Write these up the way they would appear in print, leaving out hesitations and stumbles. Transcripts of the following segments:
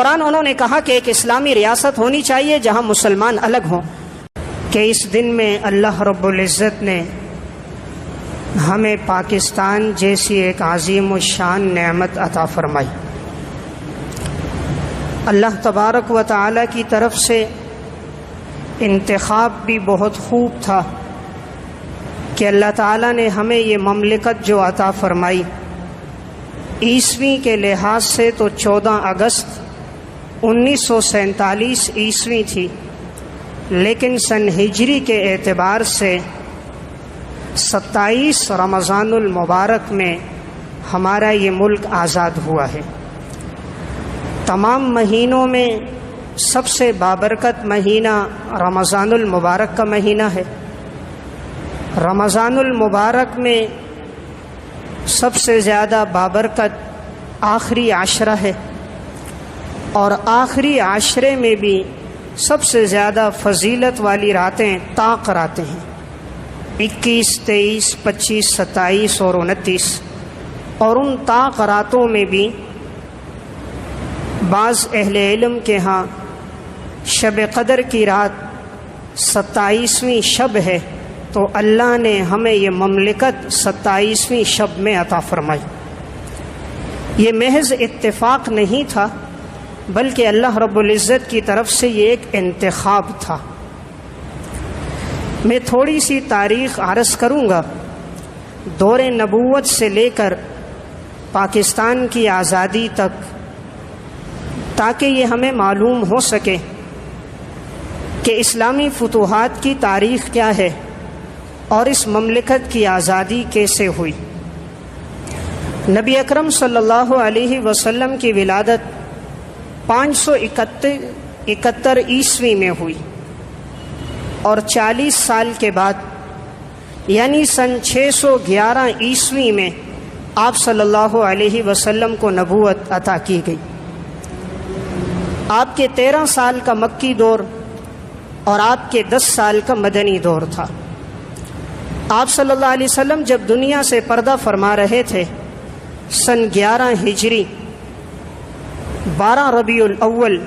دوران انہوں نے کہا کہ ایک اسلامی ریاست ہونی چاہیے جہاں مسلمان الگ ہوں، کہ اس دن میں اللہ رب العزت نے ہمیں پاکستان جیسی ایک عظیم الشان نعمت عطا فرمائی۔ اللہ تبارک و تعالی کی طرف سے انتخاب بھی بہت خوب تھا کہ اللہ تعالیٰ نے ہمیں یہ مملکت جو عطا فرمائی، عیسوی کے لحاظ سے تو 14 اگست 1947 عیسوی تھی، لیکن سن ہجری کے اعتبار سے 27 رمضان المبارک میں ہمارا یہ ملک آزاد ہوا ہے۔ تمام مہینوں میں سب سے بابرکت مہینہ رمضان المبارک کا مہینہ ہے۔ رمضان المبارک میں سب سے زیادہ بابرکت آخری عشرہ ہے، اور آخری عشرے میں بھی سب سے زیادہ فضیلت والی راتیں طاق راتیں ہیں، 21، 23، 25، 27 اور 29۔ اور ان طاق راتوں میں بھی بعض اہل علم کے ہاں شب قدر کی رات 27ویں شب ہے، تو اللہ نے ہمیں یہ مملکت 27ویں شب میں عطا فرمائی۔ یہ محض اتفاق نہیں تھا، بلکہ اللہ رب العزت کی طرف سے یہ ایک انتخاب تھا۔ میں تھوڑی سی تاریخ عرض کروں گا دور نبوت سے لے کر پاکستان کی آزادی تک، تاکہ یہ ہمیں معلوم ہو سکے کہ اسلامی فتوحات کی تاریخ کیا ہے اور اس مملکت کی آزادی کیسے ہوئی۔ نبی اکرم صلی اللہ علیہ وسلم کی ولادت 571 عیسوی میں ہوئی، اور 40 سال کے بعد یعنی سن 611 عیسوی میں آپ صلی اللہ علیہ وسلم کو نبوت عطا کی گئی۔ آپ کے 13 سال کا مکی دور اور آپ کے 10 سال کا مدنی دور تھا۔ آپ صلی اللہ علیہ وسلم جب دنیا سے پردہ فرما رہے تھے، سن 11 ہجری 12 ربیع الاول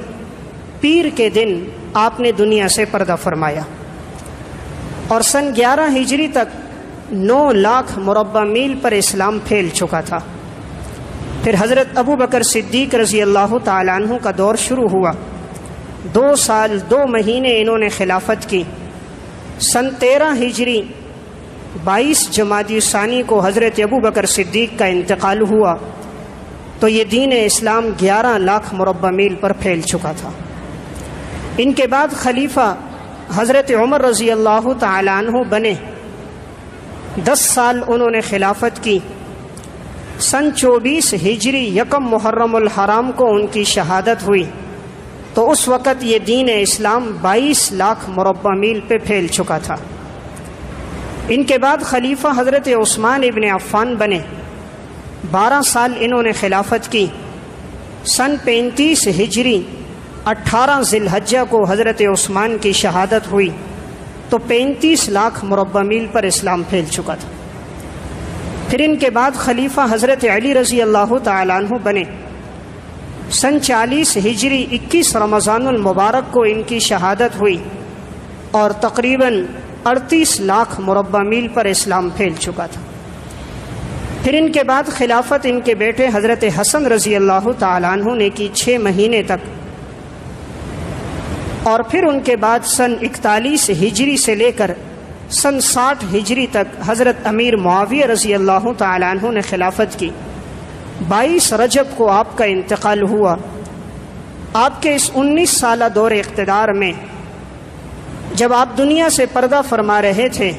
پیر کے دن آپ نے دنیا سے پردہ فرمایا، اور سن 11 ہجری تک 9 لاکھ مربع میل پر اسلام پھیل چکا تھا۔ پھر حضرت ابو بکر صدیق رضی اللہ تعالیٰ عنہ کا دور شروع ہوا۔ 2 سال 2 مہینے انہوں نے خلافت کی۔ سن 13 ہجری 22 جمادی ثانی کو حضرت ابو بکر صدیق کا انتقال ہوا، تو یہ دین اسلام 11 لاکھ مربع میل پر پھیل چکا تھا۔ ان کے بعد خلیفہ حضرت عمر رضی اللہ تعالیٰ عنہ بنے، 10 سال انہوں نے خلافت کی۔ سن 24 ہجری 1 محرم الحرام کو ان کی شہادت ہوئی، تو اس وقت یہ دین اسلام 22 لاکھ مربع میل پہ پھیل چکا تھا۔ ان کے بعد خلیفہ حضرت عثمان ابن عفان بنے، 12 سال انہوں نے خلافت کی۔ سن 35 ہجری 18 ذی الحجہ کو حضرت عثمان کی شہادت ہوئی، تو 35 لاکھ مربع میل پر اسلام پھیل چکا تھا۔ پھر ان کے بعد خلیفہ حضرت علی رضی اللہ تعالیٰ عنہ بنے، سن 40 ہجری 21 رمضان المبارک کو ان کی شہادت ہوئی، اور تقریباً 38 لاکھ مربع میل پر اسلام پھیل چکا تھا۔ پھر ان کے بعد خلافت ان کے بیٹے حضرت حسن رضی اللہ تعالیٰ عنہ نے کی 6 مہینے تک، اور پھر ان کے بعد سن 41 ہجری سے لے کر سن 60 ہجری تک حضرت امیر معاویہ رضی اللہ تعالیٰ عنہ نے خلافت کی۔ 22 رجب کو آپ کا انتقال ہوا۔ آپ کے اس 19 سالہ دور اقتدار میں جب آپ دنیا سے پردہ فرما رہے تھے،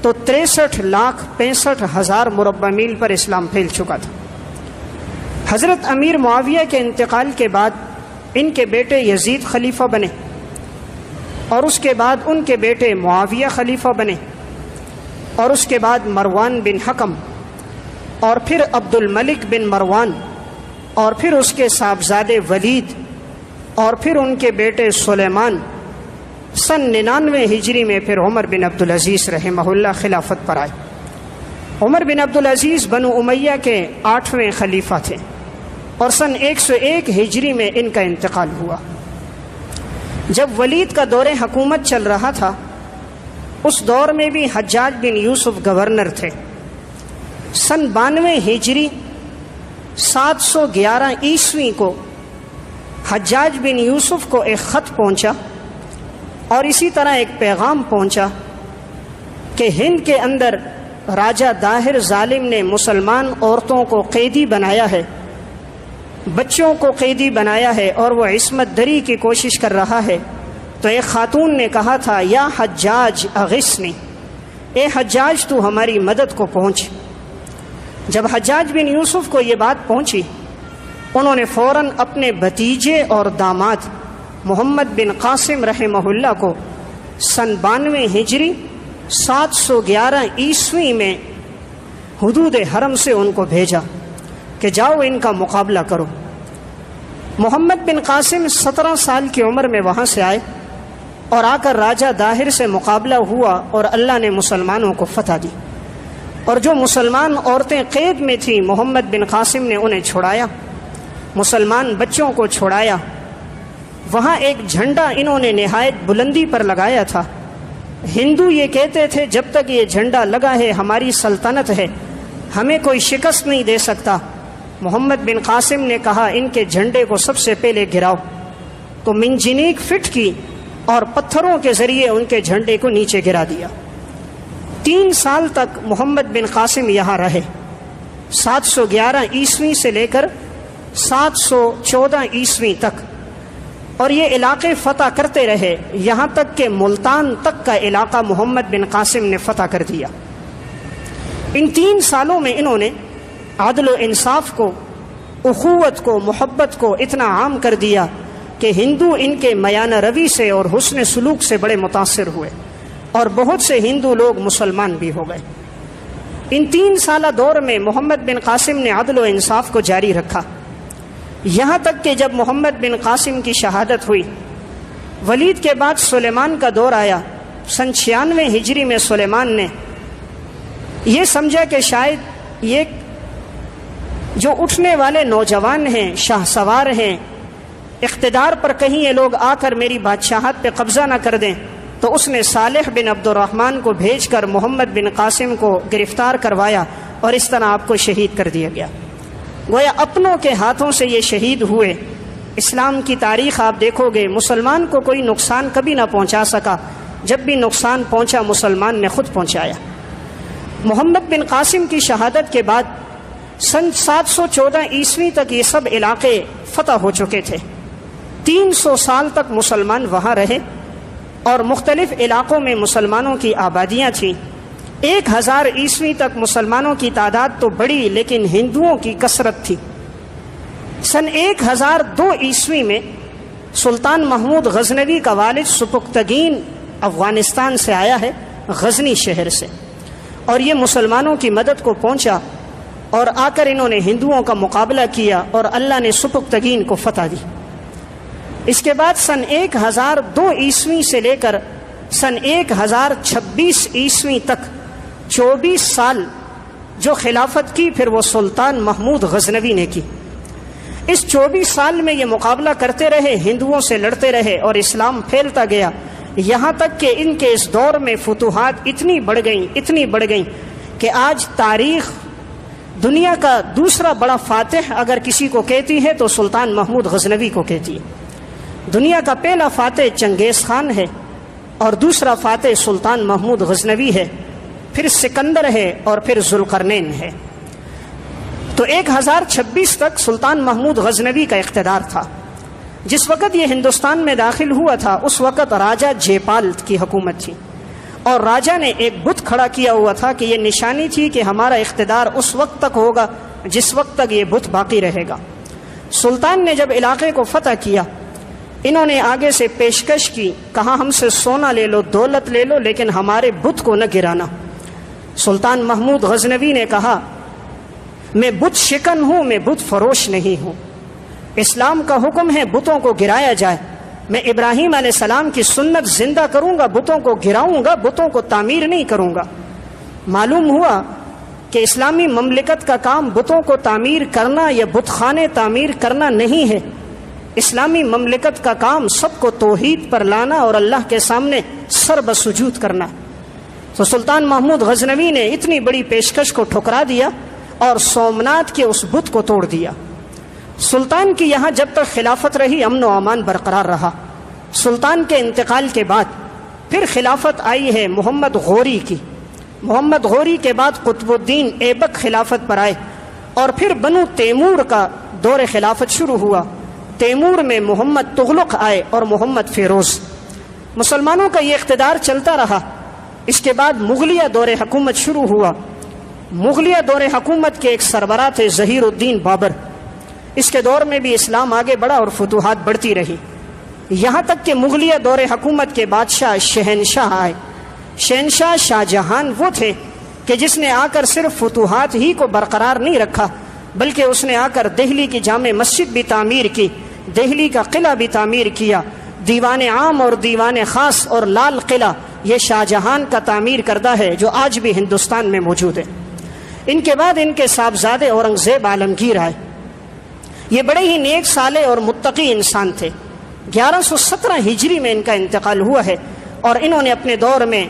تو 63,65,000 مربع میل پر اسلام پھیل چکا تھا۔ حضرت امیر معاویہ کے انتقال کے بعد ان کے بیٹے یزید خلیفہ بنے، اور اس کے بعد ان کے بیٹے معاویہ خلیفہ بنے، اور اس کے بعد مروان بن حکم، اور پھر عبد الملک بن مروان، اور پھر اس کے صاحبزادے ولید، اور پھر ان کے بیٹے سلیمان۔ سن 99 ہجری میں پھر عمر بن عبدالعزیز رحمہ اللہ خلافت پر آئے۔ عمر بن عبدالعزیز بنو امیہ کے 8ویں خلیفہ تھے، اور سن 101 ہجری میں ان کا انتقال ہوا۔ جب ولید کا دور حکومت چل رہا تھا، اس دور میں بھی حجاج بن یوسف گورنر تھے۔ سن 92 ہجری 711 عیسوی کو حجاج بن یوسف کو ایک خط پہنچا اور اسی طرح ایک پیغام پہنچا کہ ہند کے اندر راجہ داہر ظالم نے مسلمان عورتوں کو قیدی بنایا ہے، بچوں کو قیدی بنایا ہے، اور وہ عصمت دری کی کوشش کر رہا ہے۔ تو ایک خاتون نے کہا تھا، یا حجاج اغثنی، اے حجاج تو ہماری مدد کو پہنچ۔ جب حجاج بن یوسف کو یہ بات پہنچی، انہوں نے فوراً اپنے بھتیجے اور داماد محمد بن قاسم رحمہ اللہ کو سن 92 ہجری 711 عیسوی میں حدود حرم سے ان کو بھیجا کہ جاؤ ان کا مقابلہ کرو۔ محمد بن قاسم 17 سال کی عمر میں وہاں سے آئے اور آ کر راجہ داہر سے مقابلہ ہوا اور اللہ نے مسلمانوں کو فتح دی، اور جو مسلمان عورتیں قید میں تھیں محمد بن قاسم نے انہیں چھڑایا، مسلمان بچوں کو چھڑایا۔ وہاں ایک جھنڈا انہوں نے نہایت بلندی پر لگایا تھا۔ ہندو یہ کہتے تھے جب تک یہ جھنڈا لگا ہے ہماری سلطنت ہے، ہمیں کوئی شکست نہیں دے سکتا۔ محمد بن قاسم نے کہا ان کے جھنڈے کو سب سے پہلے گراؤ، تو منجنیق فٹ کی اور پتھروں کے ذریعے ان کے جھنڈے کو نیچے گرا دیا۔ 3 سال تک محمد بن قاسم یہاں رہے، 711 عیسوی سے لے کر 714 عیسوی تک، اور یہ علاقے فتح کرتے رہے، یہاں تک کہ ملتان تک کا علاقہ محمد بن قاسم نے فتح کر دیا۔ ان 3 سالوں میں انہوں نے عدل و انصاف کو، اخوت کو، محبت کو اتنا عام کر دیا کہ ہندو ان کے میانہ روی سے اور حسن سلوک سے بڑے متاثر ہوئے، اور بہت سے ہندو لوگ مسلمان بھی ہو گئے۔ ان 3 سالہ دور میں محمد بن قاسم نے عدل و انصاف کو جاری رکھا، یہاں تک کہ جب محمد بن قاسم کی شہادت ہوئی، ولید کے بعد سلیمان کا دور آیا۔ سن 96 ہجری میں سلیمان نے یہ سمجھا کہ شاید یہ جو اٹھنے والے نوجوان ہیں، شاہ سوار ہیں، اقتدار پر کہیں یہ لوگ آ کر میری بادشاہت پہ قبضہ نہ کر دیں، تو اس نے صالح بن عبد الرحمن کو بھیج کر محمد بن قاسم کو گرفتار کروایا، اور اس طرح آپ کو شہید کر دیا گیا۔ گویا اپنوں کے ہاتھوں سے یہ شہید ہوئے۔ اسلام کی تاریخ آپ دیکھو گے، مسلمان کو کوئی نقصان کبھی نہ پہنچا سکا، جب بھی نقصان پہنچا مسلمان نے خود پہنچایا۔ محمد بن قاسم کی شہادت کے بعد سن 714 عیسوی تک یہ سب علاقے فتح ہو چکے تھے۔ 300 سال تک مسلمان وہاں رہے، اور مختلف علاقوں میں مسلمانوں کی آبادیاں تھیں۔ 1000 عیسوی تک مسلمانوں کی تعداد تو بڑی، لیکن ہندوؤں کی کثرت تھی۔ سن 1002 عیسوی میں سلطان محمود غزنوی کا والد سبکتگین افغانستان سے آیا ہے، غزنی شہر سے، اور یہ مسلمانوں کی مدد کو پہنچا، اور آ کر انہوں نے ہندوؤں کا مقابلہ کیا، اور اللہ نے سبکتگین کو فتح دی۔ اس کے بعد سن 1002 عیسوی سے لے کر سن 1026 عیسوی تک 24 سال جو خلافت کی، پھر وہ سلطان محمود غزنوی نے کی۔ اس 24 سال میں یہ مقابلہ کرتے رہے، ہندوؤں سے لڑتے رہے، اور اسلام پھیلتا گیا، یہاں تک کہ ان کے اس دور میں فتوحات اتنی بڑھ گئیں کہ آج تاریخ دنیا کا دوسرا بڑا فاتح اگر کسی کو کہتی ہے تو سلطان محمود غزنوی کو کہتی ہے۔ دنیا کا پہلا فاتح چنگیز خان ہے، اور دوسرا فاتح سلطان محمود غزنوی ہے، پھر سکندر ہے، اور پھر ذوالقرنین ہے۔ تو 1026 تک سلطان محمود غزنوی کا اقتدار تھا۔ جس وقت یہ ہندوستان میں داخل ہوا تھا، اس وقت راجہ جے پال کی حکومت تھی، اور راجہ نے ایک بت کھڑا کیا ہوا تھا کہ یہ نشانی تھی کہ ہمارا اقتدار اس وقت تک ہوگا جس وقت تک یہ بت باقی رہے گا۔ سلطان نے جب علاقے کو فتح کیا، انہوں نے آگے سے پیشکش کی، کہا ہم سے سونا لے لو، دولت لے لو، لیکن ہمارے بت کو نہ گرانا۔ سلطان محمود غزنوی نے کہا میں بت شکن ہوں، میں بت فروش نہیں ہوں، اسلام کا حکم ہے بتوں کو گرایا جائے، میں ابراہیم علیہ السلام کی سنت زندہ کروں گا، بتوں کو گراؤں گا، بتوں کو تعمیر نہیں کروں گا۔ معلوم ہوا کہ اسلامی مملکت کا کام بتوں کو تعمیر کرنا یا بت خانے تعمیر کرنا نہیں ہے، اسلامی مملکت کا کام سب کو توحید پر لانا اور اللہ کے سامنے سر بسجود کرنا۔ تو سلطان محمود غزنوی نے اتنی بڑی پیشکش کو ٹھکرا دیا اور سومناتھ کے اس بت کو توڑ دیا۔ سلطان کی یہاں جب تک خلافت رہی امن و امان برقرار رہا۔ سلطان کے انتقال کے بعد پھر خلافت آئی ہے محمد غوری کی۔ محمد غوری کے بعد قطب الدین ایبک خلافت پر آئے اور پھر بنو تیمور کا دور خلافت شروع ہوا۔ تیمور میں محمد تغلق آئے اور محمد فیروز۔ مسلمانوں کا یہ اقتدار چلتا رہا۔ اس کے بعد مغلیہ دور حکومت شروع ہوا۔ مغلیہ دور حکومت کے ایک سربراہ تھے ظہیر الدین بابر۔ اس کے دور میں بھی اسلام آگے بڑھا اور فتوحات بڑھتی رہی، یہاں تک کہ مغلیہ دور حکومت کے بادشاہ شہنشاہ آئے۔ شہنشاہ شاہ جہان وہ تھے کہ جس نے آ کر صرف فتوحات ہی کو برقرار نہیں رکھا، بلکہ اس نے آ کر دہلی کی جامع مسجد بھی تعمیر کی، دہلی کا قلعہ بھی تعمیر کیا، دیوان عام اور دیوان خاص اور لال قلعہ یہ شاہ جہان کا تعمیر کردہ ہے جو آج بھی ہندوستان میں موجود ہے۔ ان کے بعد ان کے صاحبزادے اورنگزیب عالمگیر آئے۔ یہ بڑے ہی نیک صالح اور متقی انسان تھے۔ 1117 ہجری میں ان کا انتقال ہوا ہے اور انہوں نے اپنے دور میں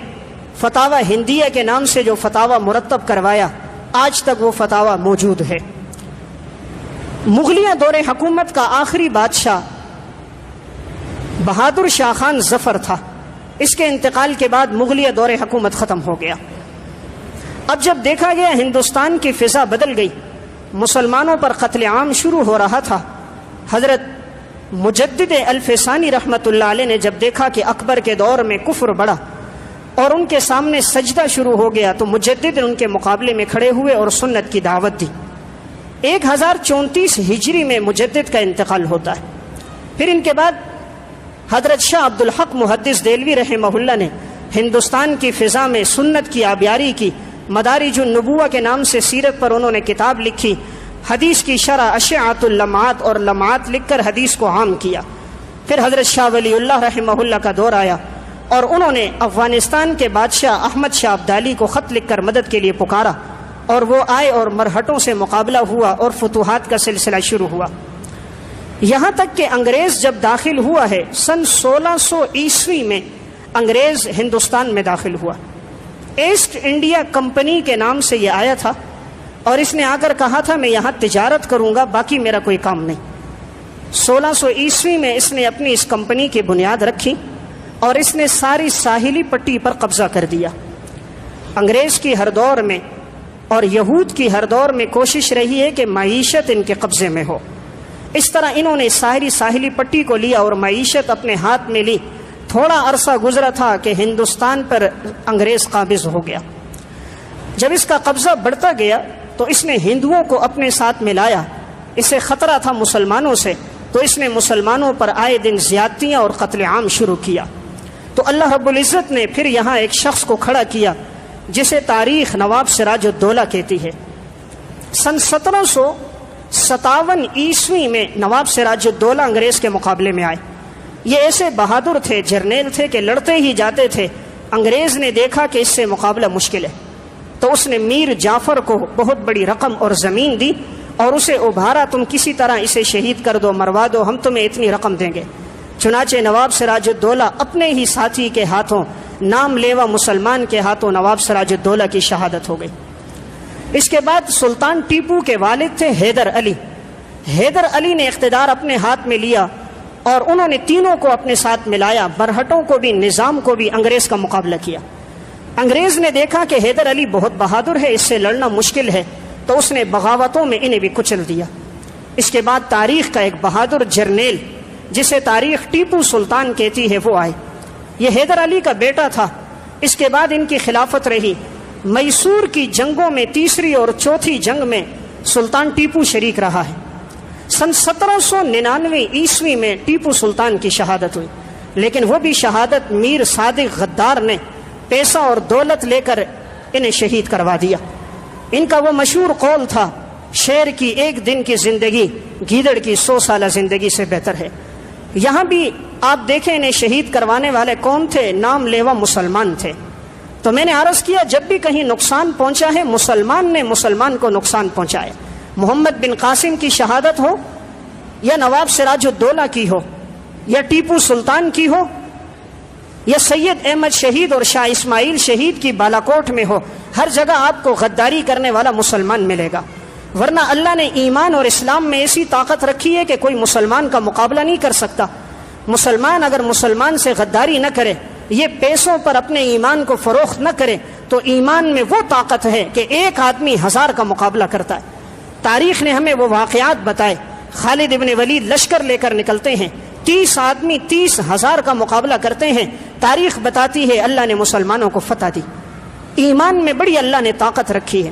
فتاوی ہندیہ کے نام سے جو فتاوی مرتب کروایا، آج تک وہ فتاوی موجود ہے۔ مغلیہ دور حکومت کا آخری بادشاہ بہادر شاہ خان ظفر تھا۔ اس کے انتقال کے بعد مغلیہ دور حکومت ختم ہو گیا۔ اب جب دیکھا گیا ہندوستان کی فضا بدل گئی، مسلمانوں پر قتل عام شروع ہو رہا تھا، حضرت مجدد الفسانی رحمۃ اللہ علیہ نے جب دیکھا کہ اکبر کے دور میں کفر بڑھا اور ان کے سامنے سجدہ شروع ہو گیا، تو مجدد ان کے مقابلے میں کھڑے ہوئے اور سنت کی دعوت دی۔ 1034 ہجری میں مجدد کا انتقال ہوتا ہے۔ پھر ان کے بعد حضرت شاہ عبد الحق محدث دہلوی رحمہ اللہ نے ہندوستان کی فضا میں سنت کی آبیاری کی۔ مدارج النبوہ کے نام سے سیرت پر انہوں نے کتاب لکھی، حدیث کی شرح اشعۃ اللمعات اور لمعات لکھ کر حدیث کو عام کیا۔ پھر حضرت شاہ ولی اللہ رحمہ اللہ کا دور آیا اور انہوں نے افغانستان کے بادشاہ احمد شاہ ابدالی کو خط لکھ کر مدد کے لیے پکارا اور وہ آئے اور مرہٹوں سے مقابلہ ہوا اور فتوحات کا سلسلہ شروع ہوا، یہاں تک کہ انگریز جب داخل ہوا ہے سن 1600 عیسوی میں انگریز ہندوستان میں داخل ہوا۔ ایسٹ انڈیا کمپنی کے نام سے یہ آیا تھا اور اس نے آ کر کہا تھا میں یہاں تجارت کروں گا، باقی میرا کوئی کام نہیں۔ 1600 عیسوی میں اس نے اپنی اس کمپنی کی بنیاد رکھی اور اس نے ساری ساحلی پٹی پر قبضہ کر دیا۔ انگریز کی ہر دور میں اور یہود کی ہر دور میں کوشش رہی ہے کہ معیشت ان کے قبضے میں ہو، اس طرح انہوں نے ساحلی پٹی کو لیا اور معیشت اپنے ہاتھ میں لی۔ تھوڑا عرصہ گزرا تھا کہ ہندوستان پر انگریز قابض ہو گیا۔ جب اس کا قبضہ بڑھتا گیا تو اس نے ہندوؤں کو اپنے ساتھ ملایا، اسے خطرہ تھا مسلمانوں سے، تو اس نے مسلمانوں پر آئے دن زیادتیاں اور قتل عام شروع کیا۔ تو اللہ رب العزت نے پھر یہاں ایک شخص کو کھڑا کیا جسے تاریخ نواب سراج الدولہ کہتی ہے۔ سن 1757 عیسوی میں نواب سراج الدولہ انگریز کے مقابلے میں آئے۔ یہ ایسے بہادر تھے، جرنیل تھے کہ لڑتے ہی جاتے تھے۔ انگریز نے دیکھا کہ اس سے مقابلہ مشکل ہے تو اس نے میر جعفر کو بہت بڑی رقم اور زمین دی اور اسے ابھارا، تم کسی طرح اسے شہید کر دو، مروا دو، ہم تمہیں اتنی رقم دیں گے۔ چنانچہ نواب سراج الدولہ اپنے ہی ساتھی کے ہاتھوں، نام لیوا مسلمان کے ہاتھوں نواب سراج الدولہ کی شہادت ہو گئی۔ اس کے بعد سلطان ٹیپو کے والد تھے حیدر علی۔ حیدر علی نے اقتدار اپنے ہاتھ میں لیا اور انہوں نے تینوں کو اپنے ساتھ ملایا، برہٹوں کو بھی، نظام کو بھی، انگریز کا مقابلہ کیا۔ انگریز نے دیکھا کہ حیدر علی بہت بہادر ہے، اس سے لڑنا مشکل ہے، تو اس نے بغاوتوں میں انہیں بھی کچل دیا۔ اس کے بعد تاریخ کا ایک بہادر جرنیل جسے تاریخ ٹیپو سلطان کہتی ہے وہ آئے۔ یہ حیدر علی کا بیٹا تھا۔ اس کے بعد ان کی خلافت رہی۔ میسور کی جنگوں میں تیسری اور چوتھی جنگ میں سلطان ٹیپو شریک رہا ہے۔ سن 1799 عیسوی میں ٹیپو سلطان کی شہادت ہوئی، لیکن وہ بھی شہادت میر صادق غدار نے پیسہ اور دولت لے کر انہیں شہید کروا دیا۔ ان کا وہ مشہور قول تھا، شیر کی ایک دن کی زندگی گیدڑ کی 100 سالہ زندگی سے بہتر ہے۔ یہاں بھی آپ دیکھیں انہیں شہید کروانے والے کون تھے؟ نام لیوا مسلمان تھے۔ تو میں نے عرض کیا جب بھی کہیں نقصان پہنچا ہے مسلمان نے مسلمان کو نقصان پہنچایا، محمد بن قاسم کی شہادت ہو یا نواب سراج الدولہ کی ہو یا ٹیپو سلطان کی ہو یا سید احمد شہید اور شاہ اسماعیل شہید کی بالاکوٹ میں ہو، ہر جگہ آپ کو غداری کرنے والا مسلمان ملے گا، ورنہ اللہ نے ایمان اور اسلام میں ایسی طاقت رکھی ہے کہ کوئی مسلمان کا مقابلہ نہیں کر سکتا۔ مسلمان اگر مسلمان سے غداری نہ کرے، یہ پیسوں پر اپنے ایمان کو فروخت نہ کرے، تو ایمان میں وہ طاقت ہے کہ ایک آدمی 1000 کا مقابلہ کرتا ہے۔ تاریخ نے ہمیں وہ واقعات بتائے، خالد ابن ولید لشکر لے کر نکلتے ہیں، 30 آدمی 30,000 کا مقابلہ کرتے ہیں، تاریخ بتاتی ہے اللہ نے مسلمانوں کو فتح دی۔ ایمان میں بڑی اللہ نے طاقت رکھی ہے۔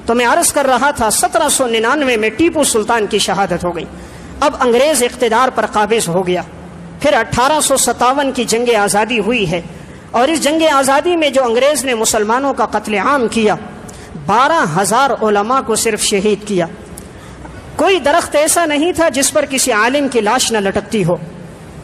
تو میں عرض کر رہا تھا 1799 میں ٹیپو سلطان کی شہادت ہو گئی، اب انگریز اقتدار پر قابض ہو گیا۔ پھر 1857 کی جنگ آزادی ہوئی ہے، اور اس جنگ آزادی میں جو انگریز نے مسلمانوں کا قتل عام کیا، 12,000 علماء کو صرف شہید کیا۔ کوئی درخت ایسا نہیں تھا جس پر کسی عالم کی لاش نہ لٹکتی ہو۔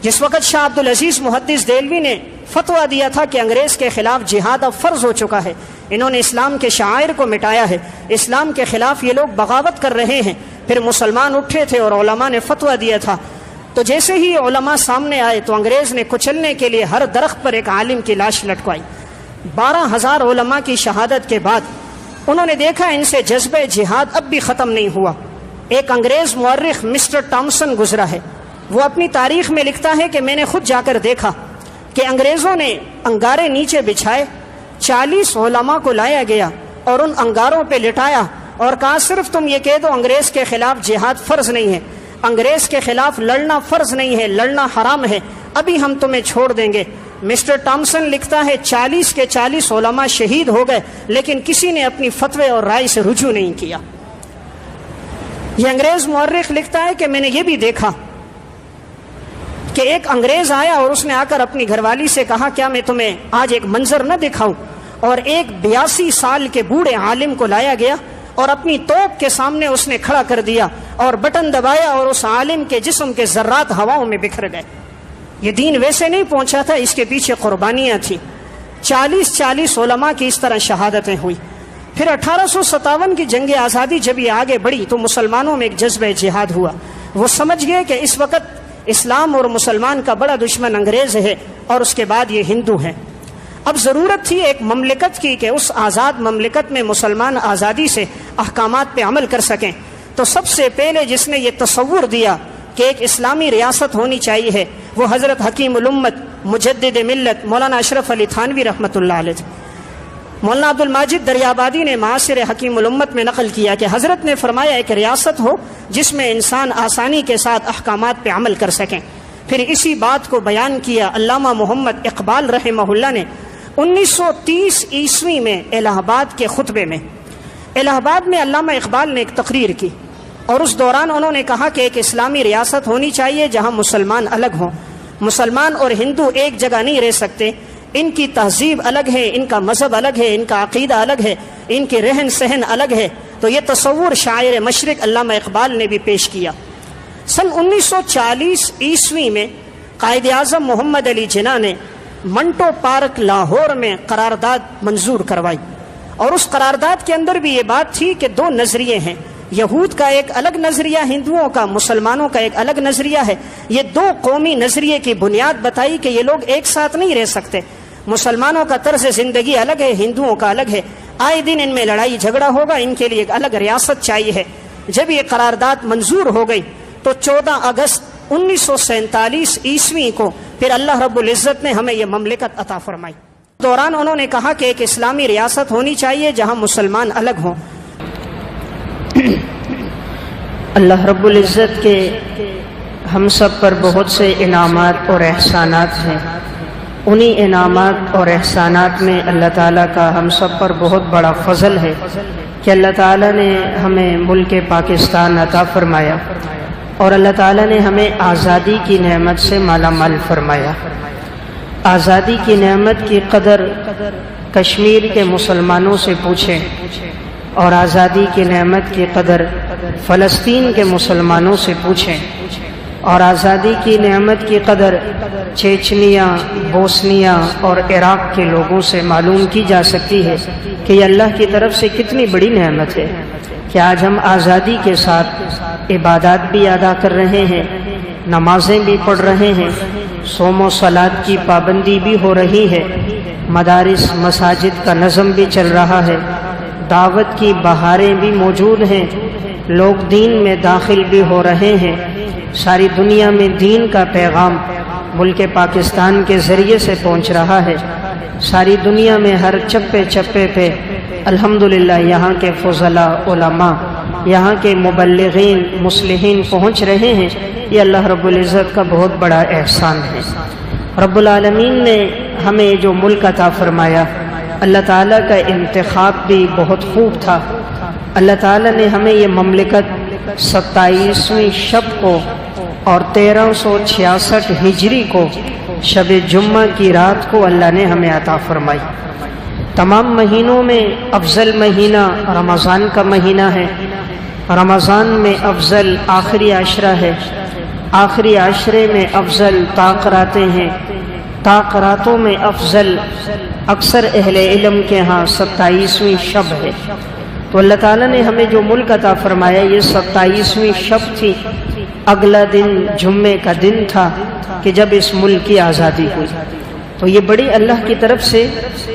جس وقت شاہ عبدالعزیز محدث دہلوی نے فتویٰ دیا تھا کہ انگریز کے خلاف جہاد اب فرض ہو چکا ہے، انہوں نے اسلام کے شعائر کو مٹایا ہے، اسلام کے خلاف یہ لوگ بغاوت کر رہے ہیں، پھر مسلمان اٹھے تھے اور علماء نے فتویٰ دیا تھا، تو جیسے ہی علماء سامنے آئے تو انگریز نے کچلنے کے لیے ہر درخت پر ایک عالم کی لاش لٹکوائی۔ 12,000 علماء کی شہادت کے بعد انہوں نے دیکھا ان سے جذبہ جہاد اب بھی ختم نہیں ہوا۔ ایک انگریز مورخ مسٹر ٹامسن گزرا ہے، وہ اپنی تاریخ میں لکھتا ہے کہ میں نے خود جا کر دیکھا کہ انگریزوں نے انگارے نیچے بچھائے، 40 علماء کو لایا گیا اور ان انگاروں پہ لٹایا اور کہا صرف تم یہ کہہ دو انگریز کے خلاف جہاد فرض نہیں ہے، انگریز کے خلاف لڑنا فرض نہیں ہے، لڑنا حرام ہے، ابھی ہم تمہیں چھوڑ دیں گے۔ مسٹر ٹامسن لکھتا ہے 40 کے 40 علماء شہید ہو گئے، لیکن کسی نے اپنی فتوے اور رائے سے رجوع نہیں کیا۔ یہ انگریز مورخ لکھتا ہے کہ میں نے یہ بھی دیکھا کہ ایک انگریز آیا اور اس نے آ کر اپنی گھر والی سے کہا کیا میں تمہیں آج ایک منظر نہ دکھاؤں، اور ایک 82 سال کے بوڑھے عالم کو لایا گیا اور اپنی توپ کے سامنے اس نے کھڑا کر دیا اور بٹن دبایا اور اس عالم کے جسم کے ذرات ہواؤں میں بکھر گئے۔ یہ دین ویسے نہیں پہنچا تھا، اس کے پیچھے قربانیاں تھیں۔ 40 علماء کی اس طرح شہادتیں ہوئی۔ پھر 1857 کی جنگ آزادی جب یہ آگے بڑھی تو مسلمانوں میں ایک جذبہ جہاد ہوا، وہ سمجھ گئے کہ اس وقت اسلام اور مسلمان کا بڑا دشمن انگریز ہے اور اس کے بعد یہ ہندو ہیں۔ اب ضرورت تھی ایک مملکت کی کہ اس آزاد مملکت میں مسلمان آزادی سے احکامات پہ عمل کر سکیں، تو سب سے پہلے جس نے یہ تصور دیا کہ ایک اسلامی ریاست ہونی چاہیے ہے وہ حضرت حکیم الامت مجدد ملت مولانا اشرف علی تھانوی رحمۃ اللہ علیہ تھے۔ مولانا عبد الماجد دریابادی نے معاصر حکیم الامت میں نقل کیا کہ حضرت نے فرمایا ایک ریاست ہو جس میں انسان آسانی کے ساتھ احکامات پہ عمل کر سکیں۔ پھر اسی بات کو بیان کیا علامہ محمد اقبال رحمہ اللہ نے 1930 عیسوی میں الہ آباد کے خطبے میں۔ الہ آباد میں علامہ اقبال نے ایک تقریر کی اور اس دوران انہوں نے کہا کہ ایک اسلامی ریاست ہونی چاہیے جہاں مسلمان الگ ہوں، مسلمان اور ہندو ایک جگہ نہیں رہ سکتے، ان کی تہذیب الگ ہے، ان کا مذہب الگ ہے، ان کا عقیدہ الگ ہے، ان کے رہن سہن الگ ہے۔ تو یہ تصور شاعر مشرق علامہ اقبال نے بھی پیش کیا۔ سن 1940 عیسوی میں قائد اعظم محمد علی جناح نے منٹو پارک لاہور میں قرارداد منظور کروائی، اور اس قرارداد کے اندر بھی یہ بات تھی کہ دو نظریے ہیں، یہود کا ایک الگ نظریہ، ہندوؤں کا، مسلمانوں کا ایک الگ نظریہ ہے۔ یہ دو قومی نظریے کی بنیاد بتائی کہ یہ لوگ ایک ساتھ نہیں رہ سکتے، مسلمانوں کا طرز زندگی الگ ہے، ہندوؤں کا الگ ہے، آئے دن ان میں لڑائی جھگڑا ہوگا، ان کے لیے ایک الگ ریاست چاہیے ہے۔ جب یہ قرارداد منظور ہو گئی تو 14 اگست 1947 عیسوی کو پھر اللہ رب العزت نے ہمیں یہ مملکت عطا فرمائی۔ دوران انہوں نے کہا کہ ایک اسلامی ریاست ہونی چاہیے جہاں مسلمان الگ ہوں۔ اللہ رب العزت کے ہم سب پر بہت سے انعامات اور احسانات ہیں، انہی انعامات اور احسانات میں اللہ تعالیٰ کا ہم سب پر بہت بڑا فضل ہے کہ اللہ تعالیٰ نے ہمیں ملک پاکستان عطا فرمایا اور اللہ تعالیٰ نے ہمیں آزادی کی نعمت سے مالا مال فرمایا۔ آزادی کی نعمت کی قدر کشمیر کے مسلمانوں سے پوچھیں اور آزادی کی نعمت کی قدر فلسطین کے مسلمانوں سے پوچھیں۔ اور آزادی کی نعمت کی قدر چیچنیا، بوسنیا اور عراق کے لوگوں سے معلوم کی جا سکتی ہے کہ یہ اللہ کی طرف سے کتنی بڑی نعمت ہے کہ آج ہم آزادی کے ساتھ عبادات بھی ادا کر رہے ہیں، نمازیں بھی پڑھ رہے ہیں، صوم و صلات کی پابندی بھی ہو رہی ہے، مدارس مساجد کا نظم بھی چل رہا ہے، دعوت کی بہاریں بھی موجود ہیں، لوگ دین میں داخل بھی ہو رہے ہیں، ساری دنیا میں دین کا پیغام ملک پاکستان کے ذریعے سے پہنچ رہا ہے، ساری دنیا میں ہر چپے چپے پہ الحمدللہ یہاں کے فضلاء علماء، یہاں کے مبلغین مصلحین پہنچ رہے ہیں۔ یہ اللہ رب العزت کا بہت بڑا احسان ہے۔ رب العالمین نے ہمیں جو ملک عطا فرمایا، اللہ تعالیٰ کا انتخاب بھی بہت خوب تھا۔ اللہ تعالیٰ نے ہمیں یہ مملکت 27ویں شب کو اور 1366 ہجری کو شب جمعہ کی رات کو اللہ نے ہمیں عطا فرمائی۔ تمام مہینوں میں افضل مہینہ رمضان کا مہینہ ہے۔ رمضان میں افضل آخری عشرہ ہے، آخری عشرے میں افضل طاقراتیں ہیں، طاقراتوں میں افضل اکثر اہل علم کے ہاں 27ویں شب ہے۔ تو اللہ تعالیٰ نے ہمیں جو ملک عطا فرمایا یہ 27ویں شب تھی، اگلا دن جمعے کا دن تھا کہ جب اس ملک کی آزادی ہوئی۔ تو یہ بڑی اللہ کی طرف سے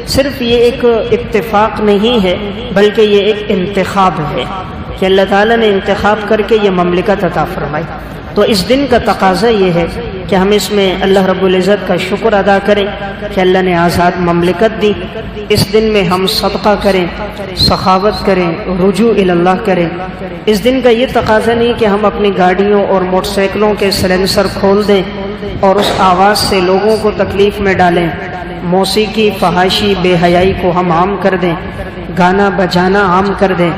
صرف یہ ایک اتفاق نہیں ہے بلکہ یہ ایک انتخاب ہے کہ اللہ تعالیٰ نے انتخاب کر کے یہ مملکت عطا فرمائی۔ تو اس دن کا تقاضا یہ ہے کہ ہم اس میں اللہ رب العزت کا شکر ادا کریں کہ اللہ نے آزاد مملکت دی۔ اس دن میں ہم صدقہ کریں، سخاوت کریں، رجوع اللہ کریں۔ اس دن کا یہ تقاضا نہیں کہ ہم اپنی گاڑیوں اور موٹر سائیکلوں کے سلنسر کھول دیں اور اس آواز سے لوگوں کو تکلیف میں ڈالیں، موسیقی، فحاشی، بے حیائی کو ہم عام کر دیں، گانا بجانا عام کر دیں،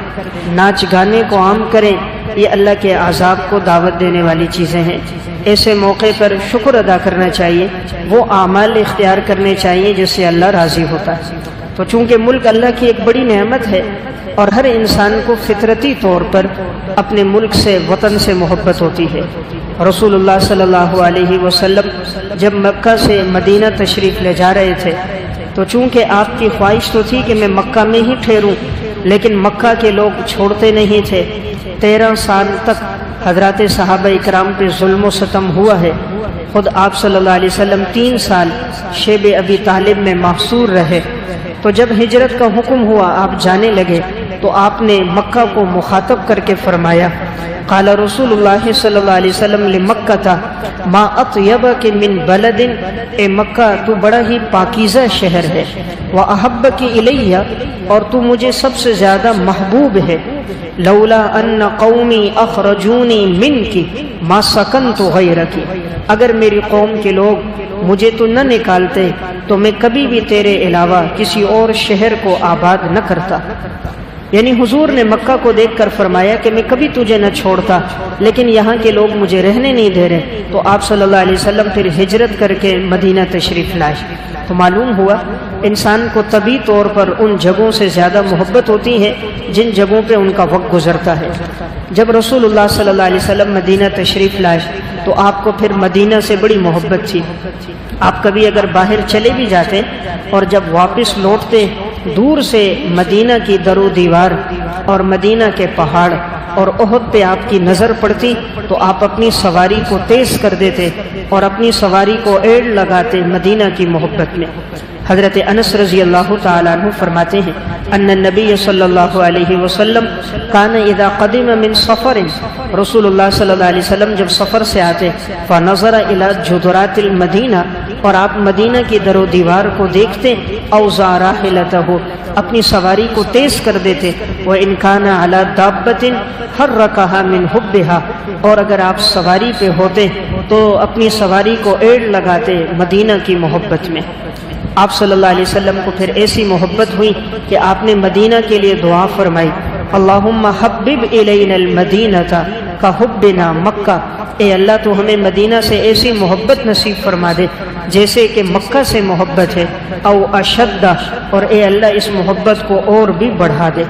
ناچ گانے کو عام کریں۔ یہ اللہ کے عذاب کو دعوت دینے والی چیزیں ہیں۔ ایسے موقع پر شکر ادا کرنا چاہیے، وہ اعمال اختیار کرنے چاہیے جس سے اللہ راضی ہوتا ہے۔ تو چونکہ ملک اللہ کی ایک بڑی نعمت ہے اور ہر انسان کو فطرتی طور پر اپنے ملک سے، وطن سے محبت ہوتی ہے۔ رسول اللہ صلی اللہ علیہ وسلم جب مکہ سے مدینہ تشریف لے جا رہے تھے تو چونکہ آپ کی خواہش تو تھی کہ میں مکہ میں ہی ٹھہروں، لیکن مکہ کے لوگ چھوڑتے نہیں تھے۔ 13 سال تک حضرات صحابہ اکرام پہ ظلم و ستم ہوا ہے۔ خود آپ صلی اللہ علیہ وسلم 3 سال شیب ابی طالب میں محصور رہے۔ تو جب ہجرت کا حکم ہوا، آپ جانے لگے، تو آپ نے مکہ کو مخاطب کر کے فرمایا، قال رسول اللہ صلی اللہ علیہ وسلم لمکہ ما اطیبک من بلد، اے مکہ تو بڑا ہی پاکیزہ شہر ہے، واحبک الی، اور تو مجھے سب سے زیادہ محبوب ہے، لولا ان قومی اخرجونی منک ما سکنت غیرک، اگر میری قوم کے لوگ مجھے تو نہ نکالتے تو میں کبھی بھی تیرے علاوہ کسی اور شہر کو آباد نہ کرتا۔ یعنی حضور نے مکہ کو دیکھ کر فرمایا کہ میں کبھی تجھے نہ چھوڑتا، لیکن یہاں کے لوگ مجھے رہنے نہیں دے رہے، تو آپ صلی اللہ علیہ وسلم پھر ہجرت کر کے مدینہ تشریف لائے۔ تو معلوم ہوا انسان کو طبی طور پر ان جگہوں سے زیادہ محبت ہوتی ہے جن جگہوں پہ ان کا وقت گزرتا ہے۔ جب رسول اللہ صلی اللہ علیہ وسلم مدینہ تشریف لائے تو آپ کو پھر مدینہ سے بڑی محبت تھی۔ آپ کبھی اگر باہر چلے بھی جاتے اور جب واپس لوٹتے، دور سے مدینہ کی در و دیوار اور مدینہ کے پہاڑ اور احد پہ آپ کی نظر پڑتی تو آپ اپنی سواری کو تیز کر دیتے اور اپنی سواری کو ایڑ لگاتے مدینہ کی محبت میں۔ حضرت انس رضی اللہ تعالیٰ عنہ فرماتے ہیں ان النبی صلی اللہ علیہ وسلم کان اذا قدم من سفر، رسول اللہ صلی اللہ علیہ وسلم جب سفر سے آتے فنظر الى جدرات المدینہ، اور آپ مدینہ کی در و دیوار کو دیکھتے، اوزع راحلتہ، اپنی سواری کو تیز کر دیتے، وان کان علی دابۃ حرکها من حبها، اور اگر آپ سواری پہ ہوتے تو اپنی سواری کو ایڑ لگاتے مدینہ کی محبت میں۔ آپ صلی اللہ علیہ وسلم کو پھر ایسی محبت ہوئی کہ آپ نے مدینہ کے لیے دعا فرمائی، اللہم حبب الینا المدینہ کحبنا مکہ، اے اللہ تو ہمیں مدینہ سے ایسی محبت نصیب فرما دے جیسے کہ مکہ سے محبت ہے، او اشد، اور اے اللہ اس محبت کو اور بھی بڑھا دے۔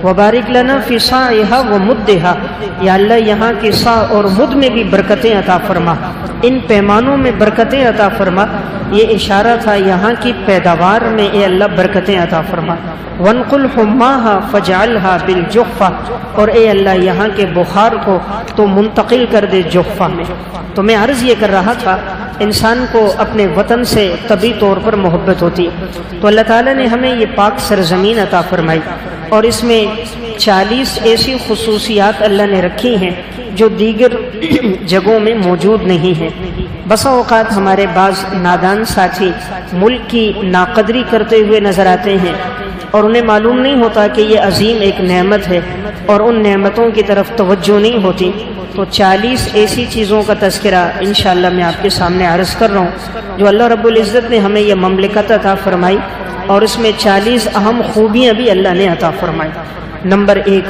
وبارک لنا فی صاعھا ومدھا، یا اللہ یہاں کی صاع اور مد میں بھی برکتیں عطا فرما، ان پیمانوں میں برکتیں عطا فرما۔ یہ اشارہ تھا یہاں کی پیداوار میں اے اللہ برکتیں عطا فرما۔ وانقل حماها فاجعلها بالجحفہ، اور اے اللہ یہاں کے بخار کو تو منتقل کر دے جحفہ میں۔ تو میں عرض یہ کر رہا تھا انسان کو اپنے وطن سے طبی طور پر محبت ہوتی ہے، تو اللہ تعالیٰ نے ہمیں یہ پاک سرزمین عطا فرمائی، اور اس میں 40 ایسی خصوصیات اللہ نے رکھی ہیں جو دیگر جگہوں میں موجود نہیں ہیں۔ بسا اوقات ہمارے بعض نادان ساتھی ملک کی ناقدری کرتے ہوئے نظر آتے ہیں، اور انہیں معلوم نہیں ہوتا کہ یہ عظیم ایک نعمت ہے، اور ان نعمتوں کی طرف توجہ نہیں ہوتی۔ تو 40 ایسی چیزوں کا تذکرہ انشاءاللہ میں آپ کے سامنے عرض کر رہا ہوں جو اللہ رب العزت نے ہمیں یہ مملکت عطا فرمائی، اور اس میں 40 اہم خوبیاں بھی اللہ نے عطا فرمائی۔ نمبر 1،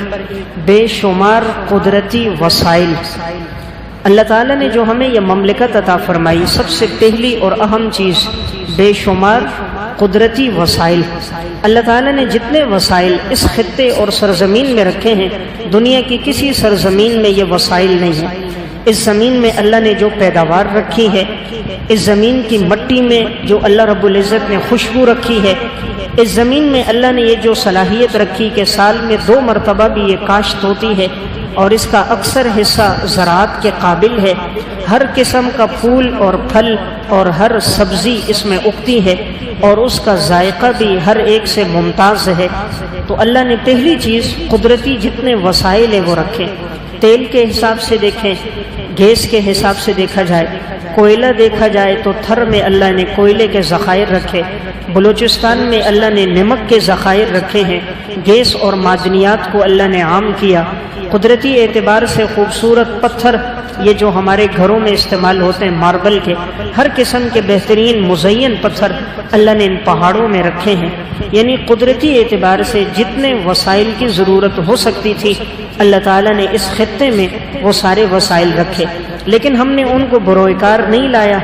بے شمار قدرتی وسائل۔ اللہ تعالیٰ نے جو ہمیں یہ مملکت عطا فرمائی، سب سے پہلی اور اہم چیز بے شمار قدرتی وسائل۔ اللہ تعالیٰ نے جتنے وسائل اس خطے اور سرزمین میں رکھے ہیں، دنیا کی کسی سرزمین میں یہ وسائل نہیں ہیں۔ اس زمین میں اللہ نے جو پیداوار رکھی ہے، اس زمین کی مٹی میں جو اللہ رب العزت نے خوشبو رکھی ہے، اس زمین میں اللہ نے یہ جو صلاحیت رکھی کہ سال میں 2 مرتبہ بھی یہ کاشت ہوتی ہے، اور اس کا اکثر حصہ زراعت کے قابل ہے، ہر قسم کا پھول اور پھل اور ہر سبزی اس میں اگتی ہے، اور اس کا ذائقہ بھی ہر ایک سے ممتاز ہے۔ تو اللہ نے پہلی چیز قدرتی جتنے وسائل ہیں وہ رکھے۔ تیل کے حساب سے دیکھیں، گیس کے حساب سے دیکھا جائے، کوئلہ دیکھا جائے تو تھر میں اللہ نے کوئلے کے ذخائر رکھے، بلوچستان میں اللہ نے نمک کے ذخائر رکھے ہیں، گیس اور معدنیات کو اللہ نے عام کیا۔ قدرتی اعتبار سے خوبصورت پتھر یہ جو ہمارے گھروں میں استعمال ہوتے ہیں ماربل کے، ہر قسم کے بہترین مزین پتھر اللہ نے ان پہاڑوں میں رکھے ہیں۔ یعنی قدرتی اعتبار سے جتنے وسائل کی ضرورت ہو سکتی تھی اللہ تعالیٰ نے اس خطے میں وہ سارے وسائل رکھے، لیکن ہم نے ان کو بروئے کار نہیں لایا،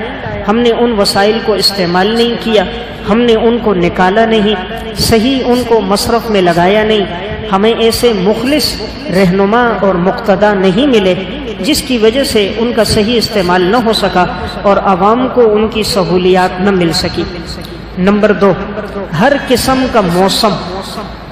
ہم نے ان وسائل کو استعمال نہیں کیا، ہم نے ان کو نکالا نہیں، صحیح ان کو مصرف میں لگایا نہیں۔ ہمیں ایسے مخلص رہنما اور مقتدی نہیں ملے جس کی وجہ سے ان کا صحیح استعمال نہ ہو سکا اور عوام کو ان کی سہولیات نہ مل سکی۔ نمبر 2، ہر قسم کا موسم۔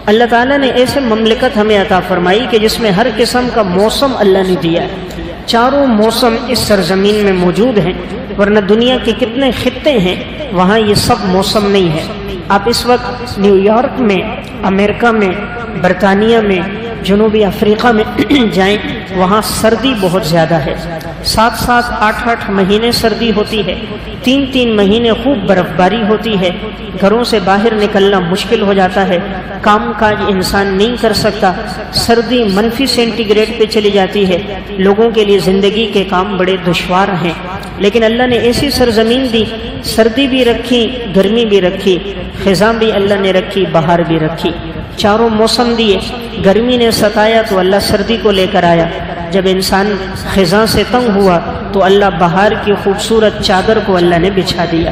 اللہ تعالیٰ نے ایسے مملکت ہمیں عطا فرمائی کہ جس میں ہر قسم کا موسم اللہ نے دیا ہے۔ چاروں موسم اس سرزمین میں موجود ہیں، ورنہ دنیا کے کتنے خطے ہیں وہاں یہ سب موسم نہیں ہے۔ آپ اس وقت نیو یارک میں، امریکہ میں، برطانیہ میں، جنوبی افریقہ میں جائیں، وہاں سردی بہت زیادہ ہے، 7 8 مہینے سردی ہوتی ہے، 3 مہینے خوب برف باری ہوتی ہے، گھروں سے باہر نکلنا مشکل ہو جاتا ہے، کام کاج انسان نہیں کر سکتا، سردی منفی سینٹی گریڈ پہ چلی جاتی ہے، لوگوں کے لیے زندگی کے کام بڑے دشوار ہیں۔ لیکن اللہ نے ایسی سرزمین دی، سردی بھی رکھی، گرمی بھی رکھی، خزاں بھی اللہ نے رکھی، بہار بھی رکھی، چاروں موسم دیے۔ گرمی نے ستایا تو اللہ سردی کو لے کر آیا، جب انسان خزاں سے تنگ ہوا تو اللہ بہار کی خوبصورت چادر کو اللہ نے بچھا دیا۔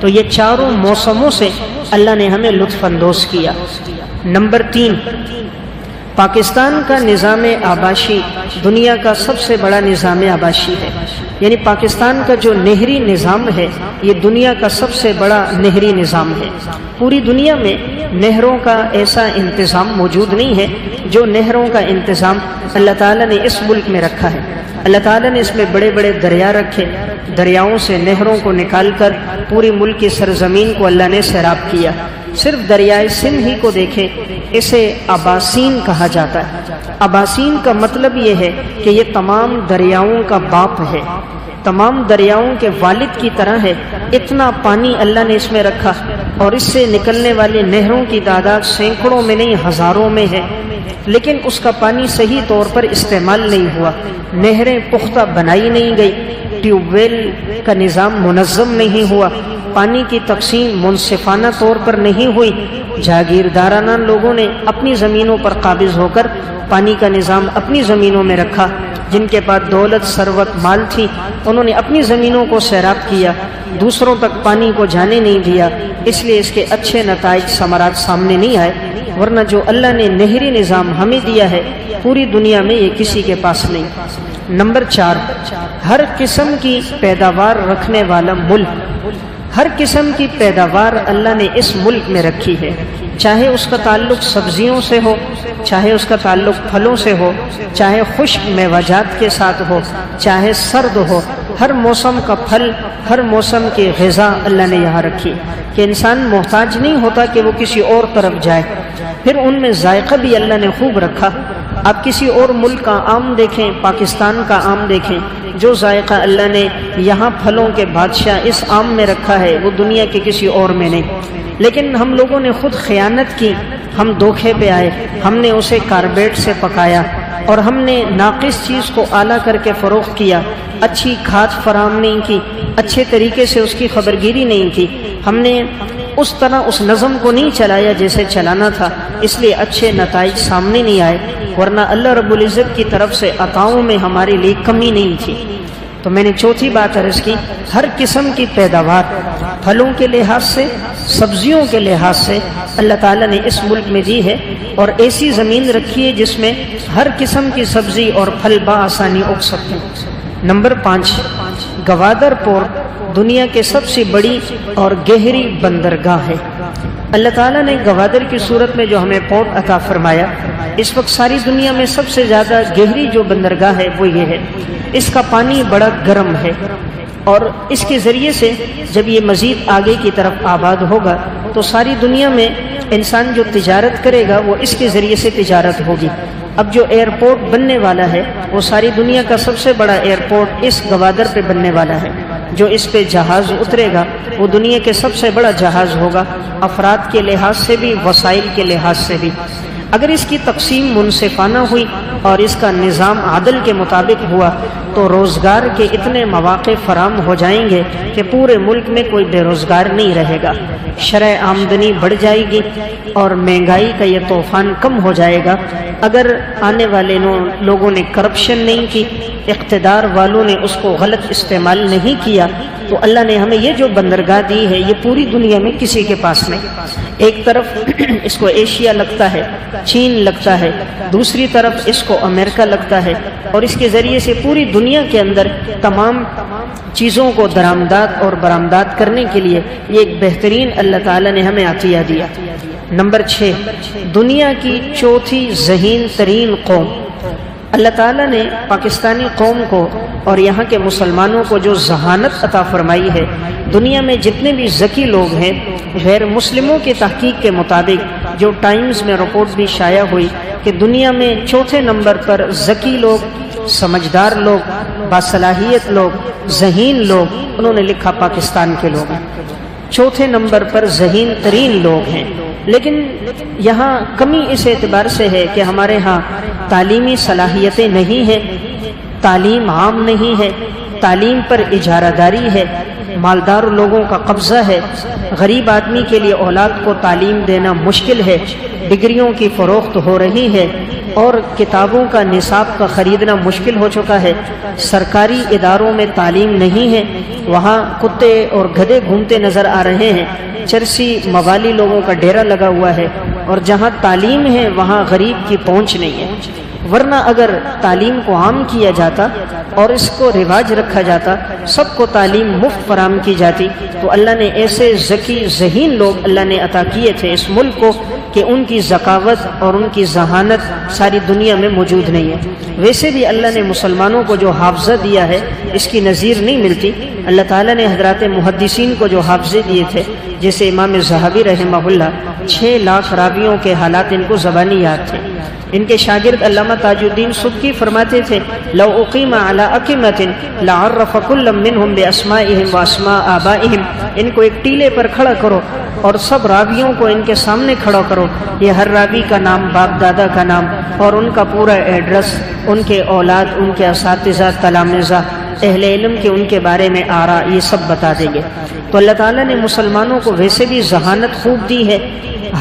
تو یہ چاروں موسموں سے اللہ نے ہمیں لطف اندوز کیا۔ نمبر 3، پاکستان کا نظام آباشی دنیا کا سب سے بڑا نظام آباشی ہے، یعنی پاکستان کا جو نہری نظام ہے یہ دنیا کا سب سے بڑا نہری نظام ہے۔ پوری دنیا میں نہروں کا ایسا انتظام موجود نہیں ہے جو نہروں کا انتظام اللہ تعالیٰ نے اس ملک میں رکھا ہے۔ اللہ تعالیٰ نے اس میں بڑے بڑے دریا رکھے، دریاؤں سے نہروں کو نکال کر پوری ملک کی سرزمین کو اللہ نے سیراب کیا۔ صرف دریائے سندھ ہی کو دیکھیں، اسے اباسین کہا جاتا ہے۔ اباسین کا مطلب یہ ہے کہ یہ تمام دریاؤں کا باپ ہے، تمام دریاؤں کے والد کی طرح ہے۔ اتنا پانی اللہ نے اس میں رکھا، اور اس سے نکلنے والے نہروں کی تعداد سینکڑوں میں نہیں ہزاروں میں ہے، لیکن اس کا پانی صحیح طور پر استعمال نہیں ہوا، نہریں پختہ بنائی نہیں گئی، ٹیوب ویل کا نظام منظم نہیں ہوا، پانی کی تقسیم منصفانہ طور پر نہیں ہوئی، جاگیردارانہ لوگوں نے اپنی زمینوں پر قابض ہو کر پانی کا نظام اپنی زمینوں میں رکھا، جن کے پاس دولت ثروت مال تھی، انہوں نے اپنی زمینوں کو سیراب کیا، دوسروں تک پانی کو جانے نہیں دیا، اس لیے اس کے اچھے نتائج ثمرات سامنے نہیں آئے۔ ورنہ جو اللہ نے نہری نظام ہمیں دیا ہے پوری دنیا میں یہ کسی کے پاس نہیں۔ نمبر 4، ہر قسم کی پیداوار رکھنے والا ملک۔ ہر قسم کی پیداوار اللہ نے اس ملک میں رکھی ہے، چاہے اس کا تعلق سبزیوں سے ہو، چاہے اس کا تعلق پھلوں سے ہو، چاہے خشک میوہ کے ساتھ ہو، چاہے سرد ہو، ہر موسم کا پھل، ہر موسم کی غذا اللہ نے یہاں رکھی کہ انسان محتاج نہیں ہوتا کہ وہ کسی اور طرف جائے۔ پھر ان میں ذائقہ بھی اللہ نے خوب رکھا۔ آپ کسی اور ملک کا آم دیکھیں، پاکستان کا آم دیکھیں، جو ذائقہ اللہ نے یہاں پھلوں کے بادشاہ اس آم میں رکھا ہے وہ دنیا کے کسی اور میں نہیں۔ لیکن ہم لوگوں نے خود خیانت کی، ہم دھوکے پہ آئے، ہم نے اسے کاربیٹ سے پکایا اور ہم نے ناقص چیز کو اعلیٰ کر کے فروخت کیا، اچھی کھاد فراہم نہیں کی، اچھے طریقے سے اس کی خبرگیری نہیں کی، ہم نے اس طرح اس نظم کو نہیں چلایا جیسے چلانا تھا، اس لیے اچھے نتائج سامنے نہیں آئے۔ ورنہ اللہ رب العزت کی طرف سے عطاؤں میں ہمارے لیے کمی نہیں تھی۔ تو میں نے چوتھی بات عرض کی، ہر قسم کی پیداوار پھلوں کے لحاظ سے، سبزیوں کے لحاظ سے اللہ تعالیٰ نے اس ملک میں دی ہے، اور ایسی زمین رکھی ہے جس میں ہر قسم کی سبزی اور پھل بآسانی اگ سکتے ہیں۔ نمبر 5، گوادر پورٹ دنیا کے سب سے بڑی اور گہری بندرگاہ ہے۔ اللہ تعالیٰ نے گوادر کی صورت میں جو ہمیں پورٹ عطا فرمایا، اس وقت ساری دنیا میں سب سے زیادہ گہری جو بندرگاہ ہے وہ یہ ہے۔ اس کا پانی بڑا گرم ہے، اور اس کے ذریعے سے جب یہ مزید آگے کی طرف آباد ہوگا تو ساری دنیا میں انسان جو تجارت کرے گا وہ اس کے ذریعے سے تجارت ہوگی۔ اب جو ایئرپورٹ بننے والا ہے وہ ساری دنیا کا سب سے بڑا ایئرپورٹ اس گوادر پہ بننے والا ہے۔ جو اس پہ جہاز اترے گا وہ دنیا کے سب سے بڑا جہاز ہوگا، افراد کے لحاظ سے بھی، وسائل کے لحاظ سے بھی۔ اگر اس کی تقسیم منصفانہ ہوئی اور اس کا نظام عدل کے مطابق ہوا تو روزگار کے اتنے مواقع فراہم ہو جائیں گے کہ پورے ملک میں کوئی بے روزگار نہیں رہے گا، شرح آمدنی بڑھ جائے گی اور مہنگائی کا یہ طوفان کم ہو جائے گا۔ اگر آنے والے لوگوں نے کرپشن نہیں کی، اقتدار والوں نے اس کو غلط استعمال نہیں کیا، تو اللہ نے ہمیں یہ جو بندرگاہ دی ہے یہ پوری دنیا میں کسی کے پاس نہیں۔ ایک طرف اس کو ایشیا لگتا ہے، چین لگتا ہے، دوسری طرف اس کو امریکہ لگتا ہے، اور اس کے ذریعے سے پوری دنیا کے اندر تمام چیزوں کو درآمدات اور برآمدات کرنے کے لیے یہ ایک بہترین اللہ تعالیٰ نے ہمیں عطیہ دیا۔ نمبر 6، دنیا کی چوتھی ذہین ترین قوم۔ اللہ تعالیٰ نے پاکستانی قوم کو اور یہاں کے مسلمانوں کو جو ذہانت عطا فرمائی ہے، دنیا میں جتنے بھی ذکی لوگ ہیں، غیر مسلموں کی تحقیق کے مطابق جو ٹائمز میں رپورٹ بھی شائع ہوئی کہ دنیا میں چوتھے نمبر پر ذکی لوگ، سمجھدار لوگ، باصلاحیت لوگ، ذہین لوگ، انہوں نے لکھا پاکستان کے لوگ ہیں۔ چوتھے نمبر پر ذہین ترین لوگ ہیں۔ لیکن یہاں کمی اس اعتبار سے ہے کہ ہمارے ہاں تعلیمی صلاحیتیں نہیں ہیں، تعلیم عام نہیں ہے، تعلیم پر اجارہ داری ہے، مالدار لوگوں کا قبضہ ہے، غریب آدمی کے لیے اولاد کو تعلیم دینا مشکل ہے، ڈگریوں کی فروخت ہو رہی ہے، اور کتابوں کا نصاب کا خریدنا مشکل ہو چکا ہے۔ سرکاری اداروں میں تعلیم نہیں ہے، وہاں کتے اور گدھے گھومتے نظر آ رہے ہیں، چرسی موالی لوگوں کا ڈیرا لگا ہوا ہے، اور جہاں تعلیم ہے وہاں غریب کی پہنچ نہیں ہے۔ ورنہ اگر تعلیم کو عام کیا جاتا اور اس کو رواج رکھا جاتا، سب کو تعلیم مفت فراہم کی جاتی، تو اللہ نے ایسے ذکی ذہین لوگ اللہ نے عطا کیے تھے اس ملک کو کہ ان کی ذکاوت اور ان کی ذہانت ساری دنیا میں موجود نہیں ہے۔ ویسے بھی اللہ نے مسلمانوں کو جو حافظہ دیا ہے اس کی نظیر نہیں ملتی۔ اللہ تعالیٰ نے حضرات محدثین کو جو حافظے دیے تھے، جیسے امام ذہبی رحمہ اللہ، 6 لاکھ راویوں کے حالات ان کو زبانی یاد تھے۔ ان کے شاگرد علامہ تاج الدین سبکی فرماتے تھے، لو اقیم علی اقمۃ لعرف کل منہم باسمائہم واسماء آبائہم، ان کو ایک ٹیلے پر کھڑا کرو اور سب راویوں کو ان کے سامنے کھڑا کرو، یہ ہر راوی کا نام، باپ دادا کا نام اور ان کا پورا ایڈریس، ان کے اولاد، ان کے اساتذہ، تلامذہ، اہل علم کے ان کے بارے میں آراء، یہ سب بتا دیں گے۔ تو اللہ تعالیٰ نے مسلمانوں کو ویسے بھی ذہانت خوب دی ہے،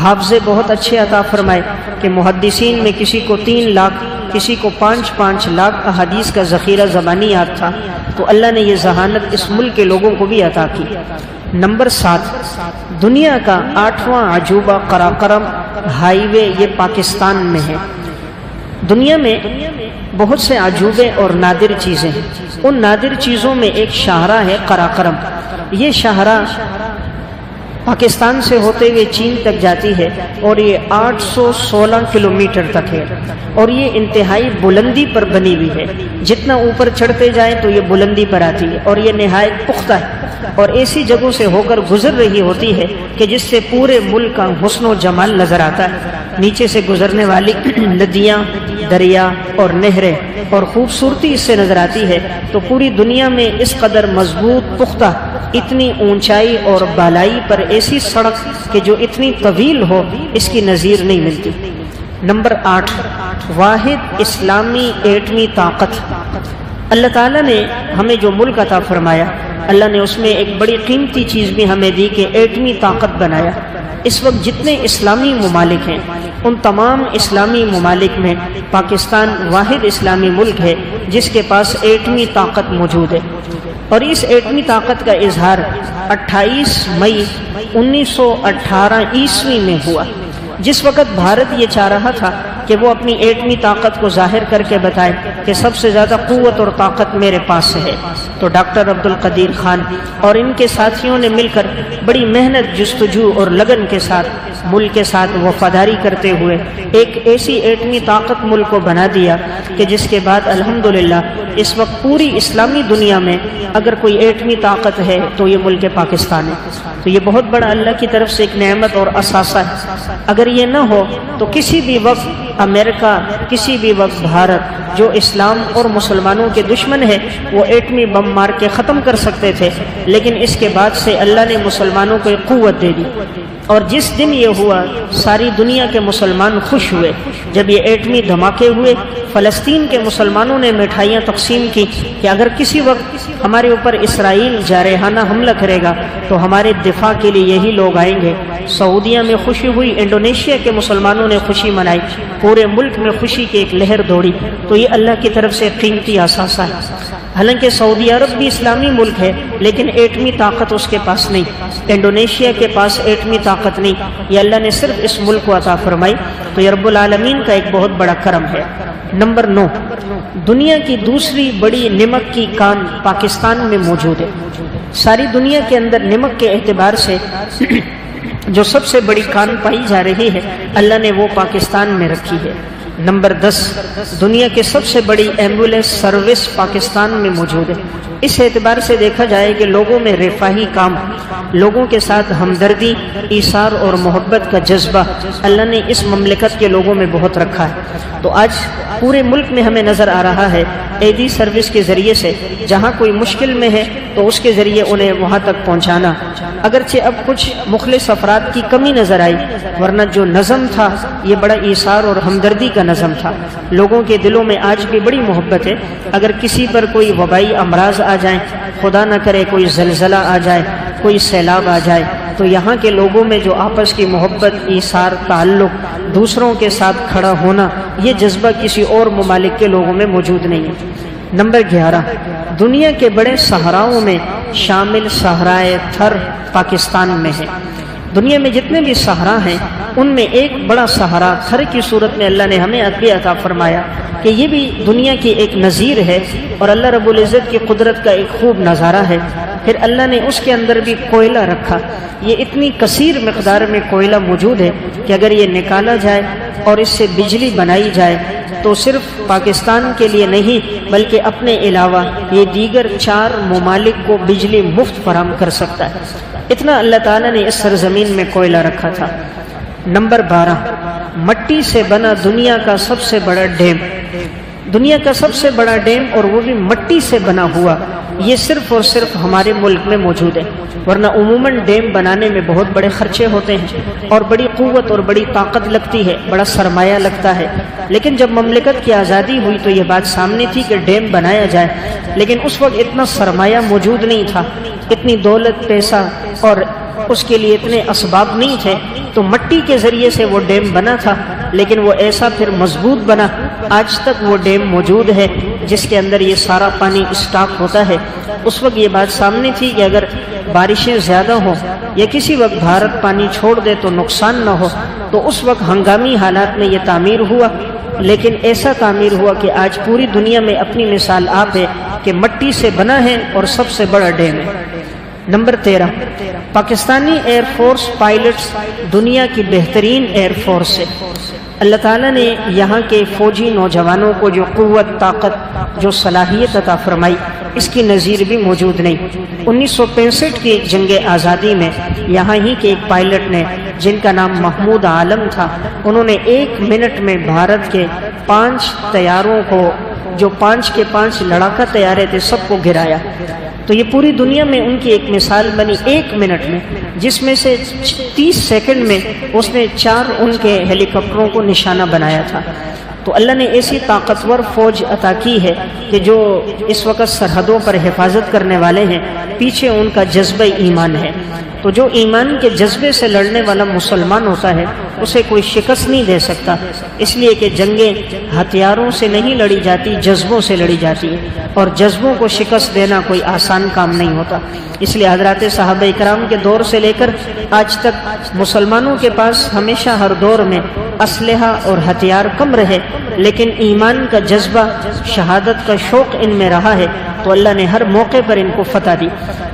حافظے بہت اچھے عطا فرمائے کہ محدثین میں کسی کو 3 لاکھ کسی کو 5-5 لاکھ احادیث کا ذخیرہ زبانی یاد تھا، تو اللہ نے یہ ذہانت اس ملک کے لوگوں کو بھی عطا کی۔ نمبر 7، دنیا کا 8واں عجوبہ قراقرم ہائی وے یہ پاکستان میں ہے۔ دنیا میں بہت سے عجوبے اور نادر چیزیں ہیں، ان نادر چیزوں میں ایک شاہراہ ہے قراقرم۔ یہ شاہراہ پاکستان سے ہوتے ہوئے چین تک جاتی ہے اور یہ 816 کلومیٹر تک ہے، اور یہ انتہائی بلندی پر بنی ہوئی ہے۔ جتنا اوپر چڑھتے جائیں تو یہ بلندی پر آتی ہے، اور یہ نہایت پختہ ہے، اور ایسی جگہوں سے ہو کر گزر رہی ہوتی ہے کہ جس سے پورے ملک کا حسن و جمال نظر آتا ہے۔ نیچے سے گزرنے والی ندیاں، دریا اور نہریں اور خوبصورتی اس سے نظر آتی ہے، تو پوری دنیا میں اس قدر مضبوط پختہ، اتنی اونچائی اور بالائی پر ایسی سڑک کہ جو اتنی طویل ہو، اس کی نظیر نہیں ملتی۔ نمبر 8، واحد اسلامی ایٹمی طاقت۔ اللہ تعالیٰ نے ہمیں جو ملک عطا فرمایا، اللہ نے اس میں ایک بڑی قیمتی چیز بھی ہمیں دی کہ ایٹمی طاقت بنایا۔ اس وقت جتنے اسلامی ممالک ہیں، ان تمام اسلامی ممالک میں پاکستان واحد اسلامی ملک ہے جس کے پاس ایٹمی طاقت موجود ہے، اور اس ایٹمی طاقت کا اظہار 28 مئی 1918 عیسوی میں ہوا، جس وقت بھارت یہ چاہ رہا تھا کہ وہ اپنی ایٹمی طاقت کو ظاہر کر کے بتائے کہ سب سے زیادہ قوت اور طاقت میرے پاس ہے، تو ڈاکٹر عبد القدیر خان اور ان کے ساتھیوں نے مل کر بڑی محنت، جستجو اور لگن کے ساتھ ملک کے ساتھ وفاداری کرتے ہوئے ایک ایسی ایٹمی طاقت ملک کو بنا دیا کہ جس کے بعد الحمدللہ اس وقت پوری اسلامی دنیا میں اگر کوئی ایٹمی طاقت ہے تو یہ ملک پاکستان ہے۔ تو یہ بہت بڑا اللہ کی طرف سے ایک نعمت اور اثاثہ ہے۔ اگر یہ نہ ہو تو کسی بھی وقت امریکہ، کسی بھی وقت بھارت، جو اسلام اور مسلمانوں کے دشمن ہے، وہ ایٹمی بم مار کے ختم کر سکتے تھے، لیکن اس کے بعد سے اللہ نے مسلمانوں کو ایک قوت دے دی، اور جس دن یہ ہوا ساری دنیا کے مسلمان خوش ہوئے۔ جب یہ ایٹمی دھماکے ہوئے، فلسطین کے مسلمانوں نے مٹھائیاں تقسیم کی کہ اگر کسی وقت ہمارے اوپر اسرائیل جارحانہ حملہ کرے گا تو ہمارے دفاع کے لیے یہی لوگ آئیں گے۔ سعودیہ میں خوشی ہوئی، انڈونیشیا کے مسلمانوں نے خوشی منائی، پورے ملک میں خوشی کی ایک لہر دوڑی۔ تو یہ اللہ کی طرف سے قیمتی اثاثہ ہے۔ حالانکہ سعودی عرب بھی اسلامی ملک ہے، لیکن ایٹمی طاقت اس کے پاس نہیں، انڈونیشیا کے پاس ایٹمی طاقت نہیں، یہ اللہ نے صرف اس ملک کو عطا فرمائی۔ تو یہ رب العالمین کا ایک بہت بڑا کرم ہے۔ نمبر 9، دنیا کی دوسری بڑی نمک کی کان پاکستان میں موجود ہے۔ ساری دنیا کے اندر نمک کے اعتبار سے جو سب سے بڑی کان پائی جا رہی ہے، اللہ نے وہ پاکستان میں رکھی ہے۔ نمبر 10، دنیا کے سب سے بڑی ایمبولینس سروس پاکستان میں موجود ہے۔ اس اعتبار سے دیکھا جائے کہ لوگوں میں رفاہی کام، لوگوں کے ساتھ ہمدردی، ایثار اور محبت کا جذبہ اللہ نے اس مملکت کے لوگوں میں بہت رکھا ہے۔ تو آج پورے ملک میں ہمیں نظر آ رہا ہے ایدی سروس کے ذریعے سے جہاں کوئی مشکل میں ہے تو اس کے ذریعے انہیں وہاں تک پہنچانا۔ اگرچہ اب کچھ مخلص افراد کی کمی نظر آئی، ورنہ جو نظم تھا یہ بڑا ایثار اور ہمدردی کا نظم تھا۔ لوگوں کے دلوں میں آج بھی بڑی محبت ہے۔ اگر کسی پر کوئی وبائی امراض آ جائیں، خدا نہ کرے کوئی زلزلہ آ جائے، کوئی سیلاب آ جائے، تو یہاں کے لوگوں میں جو آپس کی محبت، ایثار، تعلق، دوسروں کے ساتھ کھڑا ہونا، یہ جذبہ کسی اور ممالک کے لوگوں میں موجود نہیں ہے۔ نمبر 11، دنیا کے بڑے صحراؤں میں شامل صحرائے تھر پاکستان میں ہے۔ دنیا میں جتنے بھی صحرا ہیں ان میں ایک بڑا صحرا تھر کی صورت میں اللہ نے ہمیں عطا فرمایا کہ یہ بھی دنیا کی ایک نظیر ہے اور اللہ رب العزت کی قدرت کا ایک خوب نظارہ ہے۔ پھر اللہ نے اس کے اندر بھی کوئلہ رکھا۔ یہ اتنی کثیر مقدار میں کوئلہ موجود ہے کہ اگر یہ نکالا جائے اور اس سے بجلی بنائی جائے تو صرف پاکستان کے لیے نہیں بلکہ اپنے علاوہ یہ دیگر 4 ممالک کو بجلی مفت فراہم کر سکتا ہے۔ اتنا اللہ تعالیٰ نے اس سرزمین میں کوئلہ رکھا تھا۔ نمبر 12، مٹی سے بنا دنیا کا سب سے بڑا ڈیم۔ دنیا کا سب سے بڑا ڈیم اور وہ بھی مٹی سے بنا ہوا، یہ صرف اور صرف ہمارے ملک میں موجود ہے، ورنہ عموماً ڈیم بنانے میں بہت بڑے خرچے ہوتے ہیں اور بڑی قوت اور بڑی طاقت لگتی ہے، بڑا سرمایہ لگتا ہے۔ لیکن جب مملکت کی آزادی ہوئی تو یہ بات سامنے تھی کہ ڈیم بنایا جائے، لیکن اس وقت اتنا سرمایہ موجود نہیں تھا، اتنی دولت، پیسہ اور اس کے لیے اتنے اسباب نہیں تھے، تو مٹی کے ذریعے سے وہ ڈیم بنا تھا، لیکن وہ ایسا پھر مضبوط بنا، آج تک وہ ڈیم موجود ہے جس کے اندر یہ سارا پانی اسٹاک ہوتا ہے۔ اس وقت یہ بات سامنے تھی کہ اگر بارشیں زیادہ ہوں یا کسی وقت بھارت پانی چھوڑ دے تو نقصان نہ ہو، تو اس وقت ہنگامی حالات میں یہ تعمیر ہوا، لیکن ایسا تعمیر ہوا کہ آج پوری دنیا میں اپنی مثال آپ ہے کہ مٹی سے بنا ہے اور سب سے بڑا ڈیم ہے۔ Number 13، Pakistani air force pilots دنیا کی بہترین ایئر فورس ہے۔ اللہ تعالیٰ نے یہاں کے فوجی نوجوانوں کو جو قوت، طاقت، جو صلاحیت عطا فرمائی، اس کی نظیر بھی موجود نہیں۔ 1965 کی جنگ آزادی میں یہاں ہی کے ایک پائلٹ نے، جن کا نام محمود عالم تھا، انہوں نے 1 منٹ میں بھارت کے 5 طیاروں کو، جو 5 کے 5 لڑاکا طیارے تھے، سب کو گرایا۔ تو یہ پوری دنیا میں ان کی ایک مثال بنی 1 منٹ میں، جس میں سے 30 سیکنڈ میں اس نے 4 ان کے ہیلی کاپٹروں کو نشانہ بنایا تھا۔ تو اللہ نے ایسی طاقتور فوج عطا کی ہے کہ جو اس وقت سرحدوں پر حفاظت کرنے والے ہیں، پیچھے ان کا جذبہ ایمان ہے۔ تو جو ایمان کے جذبے سے لڑنے والا مسلمان ہوتا ہے، اسے کوئی شکست نہیں دے سکتا، اس لیے کہ جنگیں ہتھیاروں سے نہیں لڑی جاتی، جذبوں سے لڑی جاتی ہے، اور جذبوں کو شکست دینا کوئی آسان کام نہیں ہوتا۔ اس لیے حضرات صحابہ اکرام کے دور سے لے کر آج تک مسلمانوں کے پاس ہمیشہ ہر دور میں اسلحہ اور ہتھیار کم رہے، لیکن ایمان کا جذبہ، شہادت کا شوق ان میں رہا ہے، تو اللہ نے ہر موقع پر ان کو فتح دی۔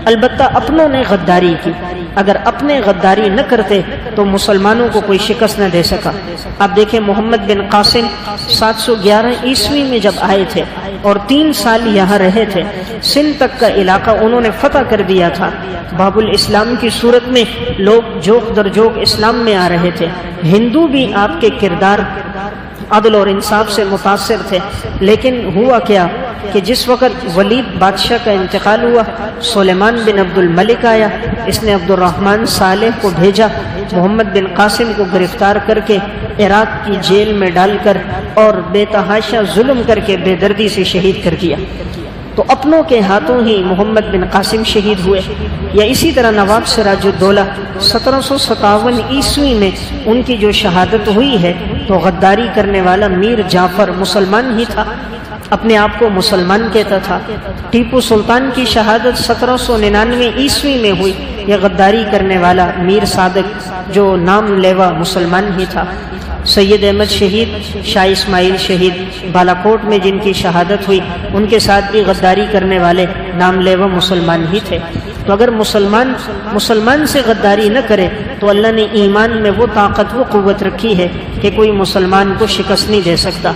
البتہ اپنوں نے غداری کی، اگر اپنے غداری نہ کرتے تو مسلمانوں کو کوئی شکست نہ دے سکا۔ آپ دیکھیں محمد بن قاسم 711 عیسوی میں جب آئے تھے اور 3 سال یہاں رہے تھے، سندھ تک کا علاقہ انہوں نے فتح کر دیا تھا۔ باب الاسلام کی صورت میں لوگ جوک در جوک اسلام میں آ رہے تھے، ہندو بھی آپ کے کردار، عدل اور انصاف سے متاثر تھے۔ لیکن ہوا کیا کہ جس وقت ولید بادشاہ کا انتقال ہوا، سلیمان بن عبد الملک آیا، اس نے عبد الرحمن صالح کو بھیجا، محمد بن قاسم کو گرفتار کر کے عراق کی جیل میں ڈال کر اور بے تحاشا ظلم کر کے بے دردی سے شہید کر دیا۔ تو اپنوں کے ہاتھوں ہی محمد بن قاسم شہید ہوئے۔ یا اسی طرح نواب سراج الدولہ 1757 عیسوی میں ان کی جو شہادت ہوئی ہے، تو غداری کرنے والا میر جعفر مسلمان ہی تھا، اپنے آپ کو مسلمان کہتا تھا۔ ٹیپو سلطان کی شہادت 1799 عیسوی میں ہوئی، یہ غداری کرنے والا میر صادق جو نام لیوا مسلمان ہی تھا۔ سید احمد شہید، شاہ اسماعیل شہید بالاکوٹ میں جن کی شہادت ہوئی، ان کے ساتھ بھی غداری کرنے والے نام لیوا مسلمان ہی تھے۔ تو اگر مسلمان سے غداری نہ کرے تو اللہ نے ایمان میں وہ طاقت، وہ قوت رکھی ہے کہ کوئی مسلمان کو شکست نہیں دے سکتا۔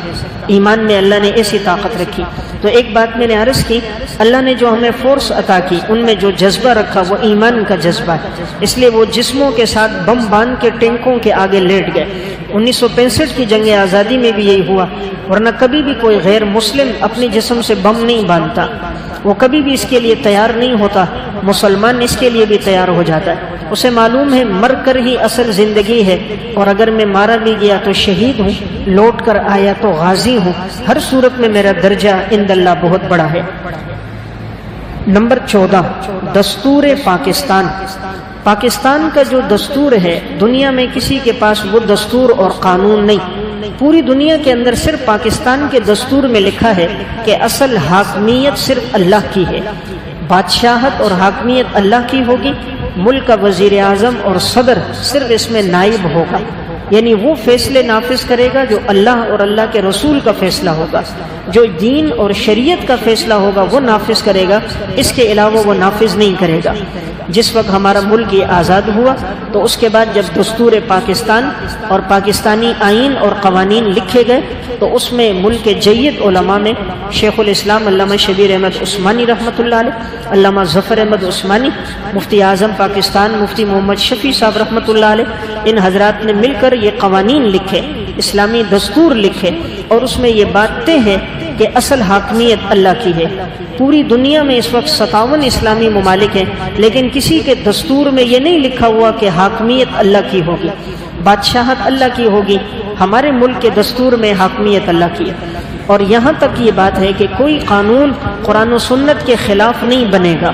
ایمان میں اللہ نے ایسی طاقت رکھی۔ تو ایک بات میں نے عرض کی، اللہ نے جو ہمیں فورس عطا کی، ان میں جو جذبہ رکھا وہ ایمان کا جذبہ ہے، اس لیے وہ جسموں کے ساتھ بم باندھ کے ٹینکوں کے آگے لیٹ گئے۔ 1965 کی جنگ آزادی میں بھی یہی ہوا، ورنہ کبھی بھی کوئی غیر مسلم اپنے جسم سے بم نہیں باندھتا، وہ کبھی بھی اس کے لیے تیار نہیں ہوتا۔ مسلمان اس کے لیے بھی تیار ہو جاتا ہے، اسے معلوم ہے مر کر ہی اصل زندگی ہے، اور اگر میں مارا بھی گیا تو شہید ہوں، لوٹ کر آیا تو غازی ہوں، ہر صورت میں میرا درجہ عند اللہ بہت بڑا ہے۔ نمبر 14، دستور پاکستان۔ پاکستان کا جو دستور ہے، دنیا میں کسی کے پاس وہ دستور اور قانون نہیں۔ پوری دنیا کے اندر صرف پاکستان کے دستور میں لکھا ہے کہ اصل حاکمیت صرف اللہ کی ہے، بادشاہت اور حاکمیت اللہ کی ہوگی، ملک کا وزیر اعظم اور صدر صرف اس میں نائب ہوگا، یعنی وہ فیصلے نافذ کرے گا جو اللہ اور اللہ کے رسول کا فیصلہ ہوگا، جو دین اور شریعت کا فیصلہ ہوگا وہ نافذ کرے گا، اس کے علاوہ وہ نافذ نہیں کرے گا۔ جس وقت ہمارا ملک یہ آزاد ہوا تو اس کے بعد جب دستور پاکستان اور پاکستانی آئین اور قوانین لکھے گئے تو اس میں ملک کے جید علماء میں شیخ الاسلام علامہ شبیر احمد عثمانی رحمۃ اللہ علیہ، علامہ ظفر احمد عثمانی، مفتی اعظم پاکستان مفتی محمد شفیع صاحب رحمۃ اللہ علیہ، ان حضرات نے مل کر یہ قوانین لکھے، اسلامی دستور لکھے، اور اس میں یہ بات طے ہے کہ اصل حاکمیت اللہ کی ہے۔ پوری دنیا میں اس وقت 57 اسلامی ممالک ہیں، لیکن کسی کے دستور میں یہ نہیں لکھا ہوا کہ حاکمیت اللہ کی ہوگی، بادشاہت اللہ کی ہوگی، ہمارے ملک کے دستور میں حاکمیت اللہ کی ہے، اور یہاں تک یہ بات ہے کہ کوئی قانون قرآن و سنت کے خلاف نہیں بنے گا۔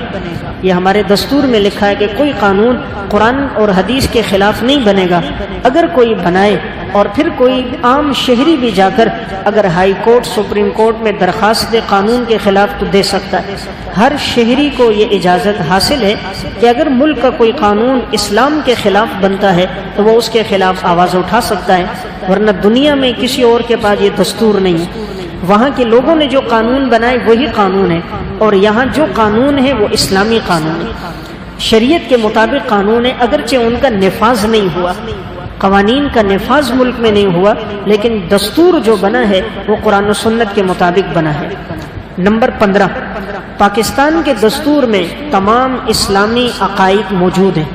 یہ ہمارے دستور میں لکھا ہے کہ کوئی قانون قرآن اور حدیث کے خلاف نہیں بنے گا۔ اگر کوئی بنائے اور پھر کوئی عام شہری بھی جا کر اگر ہائی کورٹ سپریم کورٹ میں درخواست دے قانون کے خلاف تو دے سکتا ہے۔ ہر شہری کو یہ اجازت حاصل ہے کہ اگر ملک کا کوئی قانون اسلام کے خلاف بنتا ہے تو وہ اس کے خلاف آواز اٹھا سکتا ہے، ورنہ دنیا میں کسی اور کے پاس یہ دستور نہیں ہے۔ وہاں کے لوگوں نے جو قانون بنائے وہی قانون ہے، اور یہاں جو قانون ہے وہ اسلامی قانون ہے، شریعت کے مطابق قانون ہے، اگرچہ ان کا نفاذ نہیں ہوا، قوانین کا نفاذ ملک میں نہیں ہوا، لیکن دستور جو بنا ہے وہ قرآن و سنت کے مطابق بنا ہے۔ نمبر 15، پاکستان کے دستور میں تمام اسلامی عقائد موجود ہیں۔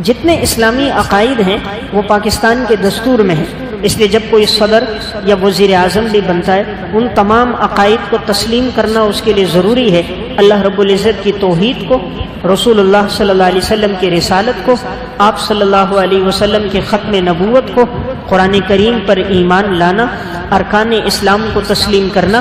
جتنے اسلامی عقائد ہیں وہ پاکستان کے دستور میں ہیں، اس لیے جب کوئی صدر یا وزیر اعظم بھی بنتا ہے ان تمام عقائد کو تسلیم کرنا اس کے لیے ضروری ہے۔ اللہ رب العزت کی توحید کو، رسول اللہ صلی اللہ علیہ وسلم کی رسالت کو، آپ صلی اللہ علیہ وسلم کے ختم نبوت کو، قرآن کریم پر ایمان لانا، ارکان اسلام کو تسلیم کرنا،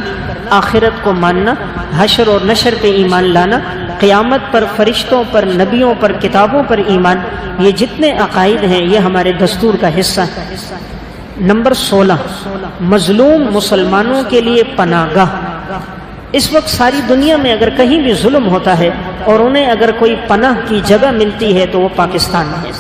آخرت کو ماننا، حشر اور نشر پہ ایمان لانا، قیامت پر، فرشتوں پر، نبیوں پر، کتابوں پر ایمان، یہ جتنے عقائد ہیں یہ ہمارے دستور کا حصہ ہے۔ نمبر 16، مظلوم مسلمانوں کے لیے پناہ گاہ۔ اس وقت ساری دنیا میں اگر کہیں بھی ظلم ہوتا ہے اور انہیں اگر کوئی پناہ کی جگہ ملتی ہے تو وہ پاکستان ہے۔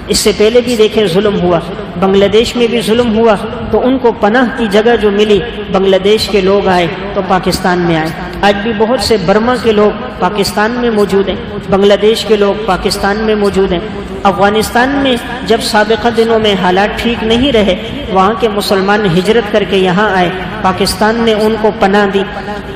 اس سے پہلے بھی دیکھیں ظلم ہوا، بنگلہ دیش میں بھی ظلم ہوا تو ان کو پناہ کی جگہ جو ملی، بنگلہ دیش کے لوگ آئے تو پاکستان میں آئے۔ آج بھی بہت سے برما کے لوگ پاکستان میں موجود ہیں، بنگلہ دیش کے لوگ پاکستان میں موجود ہیں۔ افغانستان میں جب سابقہ دنوں میں حالات ٹھیک نہیں رہے، وہاں کے مسلمان ہجرت کر کے یہاں آئے، پاکستان نے ان کو پناہ دی۔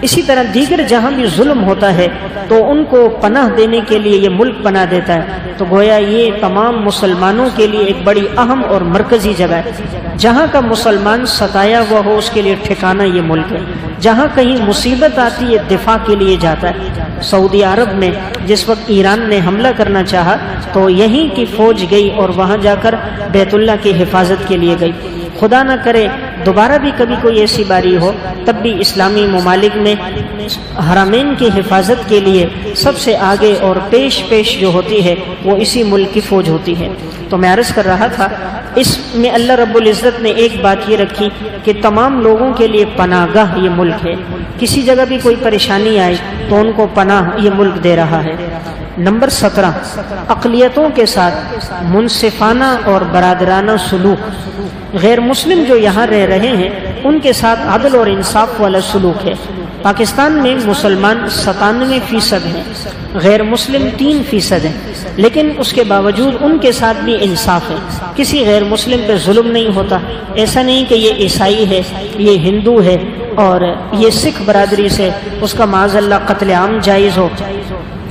اسی طرح دیگر جہاں بھی ظلم ہوتا ہے تو ان کو پناہ دینے کے لیے یہ ملک پناہ دیتا ہے۔ تو گویا یہ تمام مسلمانوں کے لیے ایک بڑی اہم اور مرکزی جگہ ہے۔ جہاں کا مسلمان ستایا ہوا ہو اس کے لیے ٹھکانہ یہ ملک ہے۔ جہاں کہیں مصیبت آتی ہے دفاع کے لیے جاتا ہے۔ سعودی عرب میں جس وقت ایران نے حملہ کرنا چاہا تو یہیں کی فوج گئی اور وہاں جا کر بیت اللہ کی حفاظت کے لیے گئی۔ خدا نہ کرے دوبارہ بھی کبھی کوئی ایسی باری ہو، تب بھی اسلامی ممالک میں حرمین کی حفاظت کے لیے سب سے آگے اور پیش جو ہوتی ہے وہ اسی ملک کی فوج ہوتی ہے۔ تو میں عرض کر رہا تھا اس میں اللہ رب العزت نے ایک بات یہ رکھی کہ تمام لوگوں کے لیے پناہ گاہ یہ ملک ہے، کسی جگہ بھی کوئی پریشانی آئے تو ان کو پناہ یہ ملک دے رہا ہے۔ نمبر 17، اقلیتوں کے ساتھ منصفانہ اور برادرانہ سلوک۔ غیر مسلم جو یہاں رہ رہے ہیں ان کے ساتھ عدل اور انصاف والا سلوک ہے۔ پاکستان میں مسلمان 97% ہیں، غیر مسلم 3% ہیں، لیکن اس کے باوجود ان کے ساتھ بھی انصاف ہے، کسی غیر مسلم پہ ظلم نہیں ہوتا۔ ایسا نہیں کہ یہ عیسائی ہے، یہ ہندو ہے اور یہ سکھ برادری سے اس کا معاذ اللہ قتل عام جائز ہو،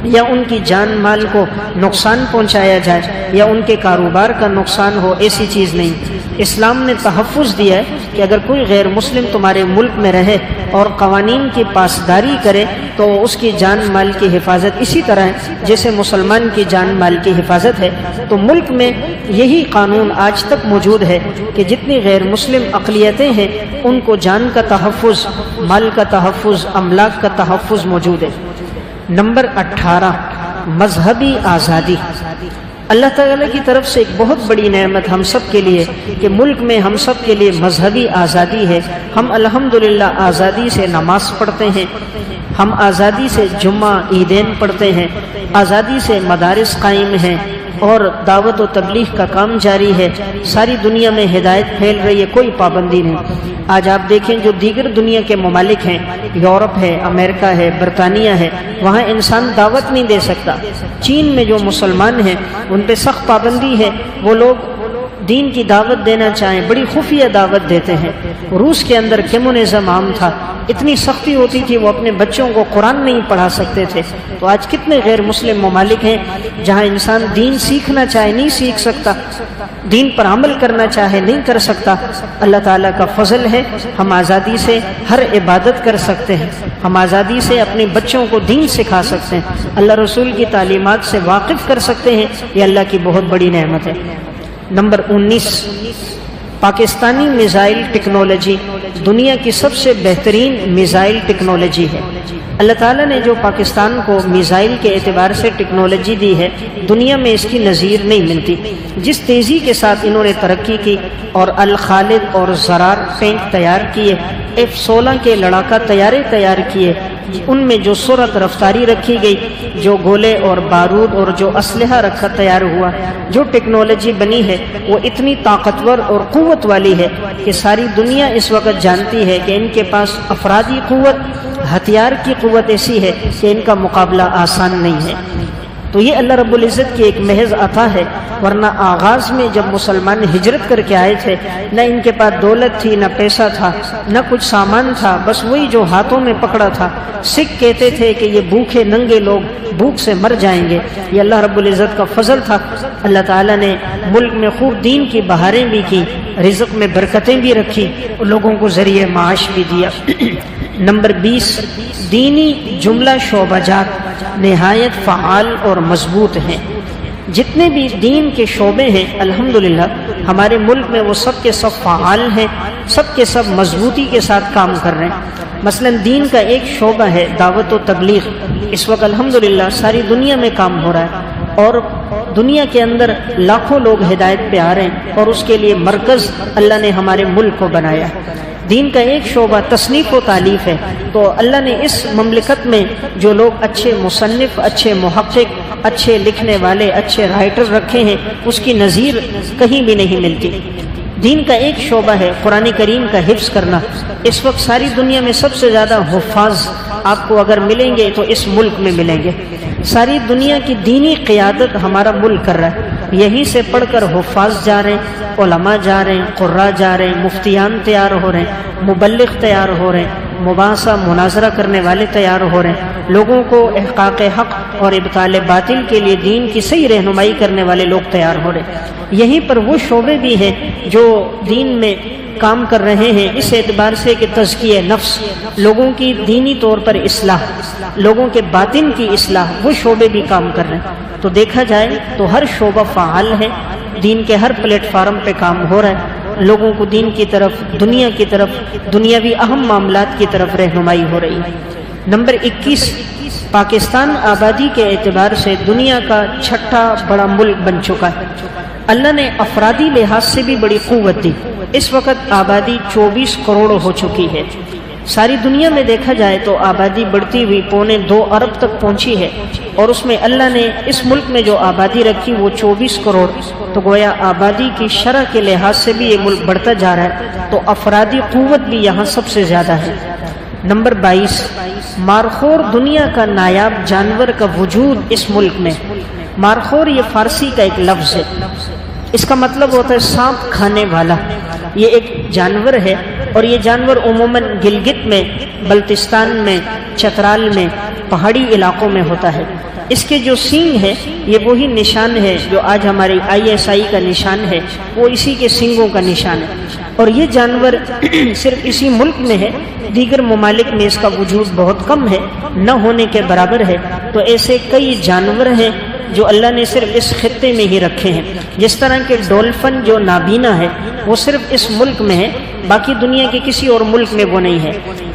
یا ان کی جان مال کو نقصان پہنچایا جائے، یا ان کے کاروبار کا نقصان ہو، ایسی چیز نہیں۔ اسلام نے تحفظ دیا ہے کہ اگر کوئی غیر مسلم تمہارے ملک میں رہے اور قوانین کی پاسداری کرے تو اس کی جان مال کی حفاظت اسی طرح ہے جیسے مسلمان کی جان مال کی حفاظت ہے۔ تو ملک میں یہی قانون آج تک موجود ہے کہ جتنی غیر مسلم اقلیتیں ہیں ان کو جان کا تحفظ، مال کا تحفظ، املاک کا تحفظ موجود ہے۔ نمبر 18، مذہبی آزادی۔ اللہ تعالیٰ کی طرف سے ایک بہت بڑی نعمت ہم سب کے لیے کہ ملک میں ہم سب کے لیے مذہبی آزادی ہے۔ ہم الحمدللہ آزادی سے نماز پڑھتے ہیں، ہم آزادی سے جمعہ عیدین پڑھتے ہیں، آزادی سے مدارس قائم ہیں اور دعوت و تبلیغ کا کام جاری ہے۔ ساری دنیا میں ہدایت پھیل رہی ہے، کوئی پابندی نہیں۔ آج آپ دیکھیں جو دیگر دنیا کے ممالک ہیں، یورپ ہے، امریکہ ہے، برطانیہ ہے، وہاں انسان دعوت نہیں دے سکتا۔ چین میں جو مسلمان ہیں ان پہ سخت پابندی ہے، وہ لوگ دین کی دعوت دینا چاہیں بڑی خفیہ دعوت دیتے ہیں۔ روس کے اندر کمیونزم عام تھا، اتنی سختی ہوتی تھی وہ اپنے بچوں کو قرآن نہیں پڑھا سکتے تھے۔ تو آج کتنے غیر مسلم ممالک ہیں جہاں انسان دین سیکھنا چاہے نہیں سیکھ سکتا، دین پر عمل کرنا چاہے نہیں کر سکتا۔ اللہ تعالیٰ کا فضل ہے، ہم آزادی سے ہر عبادت کر سکتے ہیں، ہم آزادی سے اپنے بچوں کو دین سکھا سکتے ہیں، اللہ رسول کی تعلیمات سے واقف کر سکتے ہیں۔ یہ اللہ کی بہت بڑی نعمت ہے۔ نمبر 19، پاکستانی میزائل ٹیکنالوجی دنیا کی سب سے بہترین میزائل ٹیکنالوجی ہے۔ اللہ تعالیٰ نے جو پاکستان کو میزائل کے اعتبار سے ٹیکنالوجی دی ہے، دنیا میں اس کی نظیر نہیں ملتی۔ جس تیزی کے ساتھ انہوں نے ترقی کی اور الخالد اور زرار ٹینک تیار کیے، F-16 کے لڑاکا طیارے تیار کیے، ان میں جو سرعت رفتاری رکھی گئی، جو گولے اور بارود اور جو اسلحہ رکھا تیار ہوا، جو ٹیکنالوجی بنی ہے وہ اتنی طاقتور اور قوت والی ہے کہ ساری دنیا اس وقت جانتی ہے کہ ان کے پاس افرادی قوت، ہتھیار کی قوت ایسی ہے کہ ان کا مقابلہ آسان نہیں ہے۔ تو یہ اللہ رب العزت کی ایک محض عطا ہے، ورنہ آغاز میں جب مسلمان ہجرت کر کے آئے تھے، نہ ان کے پاس دولت تھی، نہ پیسہ تھا، نہ کچھ سامان تھا، بس وہی جو ہاتھوں میں پکڑا تھا۔ سکھ کہتے تھے کہ یہ بھوکے ننگے لوگ بھوک سے مر جائیں گے، یہ اللہ رب العزت کا فضل تھا۔ اللہ تعالیٰ نے ملک میں خوب دین کی بہاریں بھی کی، رزق میں برکتیں بھی رکھی، اور لوگوں کو ذریعہ معاش بھی دیا۔ نمبر 20، دینی جملہ شعبہ جات نہایت فعال اور مضبوط ہیں۔ جتنے بھی دین کے شعبے ہیں الحمدللہ ہمارے ملک میں وہ سب کے سب فعال ہیں، سب کے سب مضبوطی کے ساتھ کام کر رہے ہیں۔ مثلا دین کا ایک شعبہ ہے دعوت و تبلیغ، اس وقت الحمدللہ ساری دنیا میں کام ہو رہا ہے، اور دنیا کے اندر لاکھوں لوگ ہدایت پہ آ رہے ہیں، اور اس کے لیے مرکز اللہ نے ہمارے ملک کو بنایا۔ دین کا ایک شعبہ تصنیف و تالیف ہے، تو اللہ نے اس مملکت میں جو لوگ اچھے مصنف، اچھے محقق، اچھے لکھنے والے، اچھے رائٹر رکھے ہیں، اس کی نظیر کہیں بھی نہیں ملتی۔ دین کا ایک شعبہ ہے قرآن کریم کا حفظ کرنا۔ اس وقت ساری دنیا میں سب سے زیادہ حفاظ آپ کو اگر ملیں گے تو اس ملک میں ملیں گے۔ ساری دنیا کی دینی قیادت ہمارا ملک کر رہا ہے، یہیں سے پڑھ کر حفاظ جا رہے ہیں، علماء جا رہے ہیں، قراء جا رہے ہیں، مفتیان تیار ہو رہے ہیں، مبلغ تیار ہو رہے ہیں، مباحثہ مناظرہ کرنے والے تیار ہو رہے ہیں، لوگوں کو احقاق حق اور ابطال باطل کے لیے دین کی صحیح رہنمائی کرنے والے لوگ تیار ہو رہے ہیں۔ یہیں پر وہ شعبے بھی ہیں جو دین میں کام کر رہے ہیں، اس اعتبار سے کہ تزکیہ نفس، لوگوں کی دینی طور پر اصلاح، لوگوں کے باطن کی اصلاح، وہ شعبے بھی کام کر رہے ہیں۔ تو دیکھا جائے تو ہر شعبہ فعال ہے، دین کے ہر پلیٹ فارم پہ کام ہو رہا ہے، لوگوں کو دین کی طرف، دنیا کی طرف، دنیاوی اہم معاملات کی طرف رہنمائی ہو رہی ہے۔ نمبر 21، پاکستان آبادی کے اعتبار سے دنیا کا چھٹا بڑا ملک بن چکا ہے۔ اللہ نے افرادی لحاظ سے بھی بڑی قوت دی، اس وقت آبادی 24 کروڑ ہو چکی ہے۔ ساری دنیا میں دیکھا جائے تو آبادی بڑھتی ہوئی 2.25 ارب تک پہنچی ہے، اور اس میں اللہ نے اس ملک میں جو آبادی رکھی وہ 24 کروڑ، تو گویا آبادی کی شرح کے لحاظ سے بھی یہ ملک بڑھتا جا رہا ہے، تو افرادی قوت بھی یہاں سب سے زیادہ ہے۔ نمبر 22، مارخور دنیا کا نایاب جانور کا وجود اس ملک میں۔ مارخور یہ فارسی کا ایک لفظ ہے، اس کا مطلب ہوتا ہے سانپ کھانے والا۔ یہ ایک جانور ہے، اور یہ جانور عموماً گلگت میں، بلتستان میں، چترال میں، پہاڑی علاقوں میں ہوتا ہے۔ اس کے جو سینگ ہے یہ وہی نشان ہے جو آج ہماری ISI کا نشان ہے، وہ اسی کے سینگوں کا نشان ہے، اور یہ جانور صرف اسی ملک میں ہے، دیگر ممالک میں اس کا وجود بہت کم ہے، نہ ہونے کے برابر ہے۔ تو ایسے کئی جانور ہیں جو اللہ نے صرف اس خطے میں ہی رکھے ہیں، جس طرح کہ ڈولفن جو نابینا ہے وہ صرف اس ملک میں ہے، باقی دنیا کے کسی اور ملک میں وہ نہیں ہے۔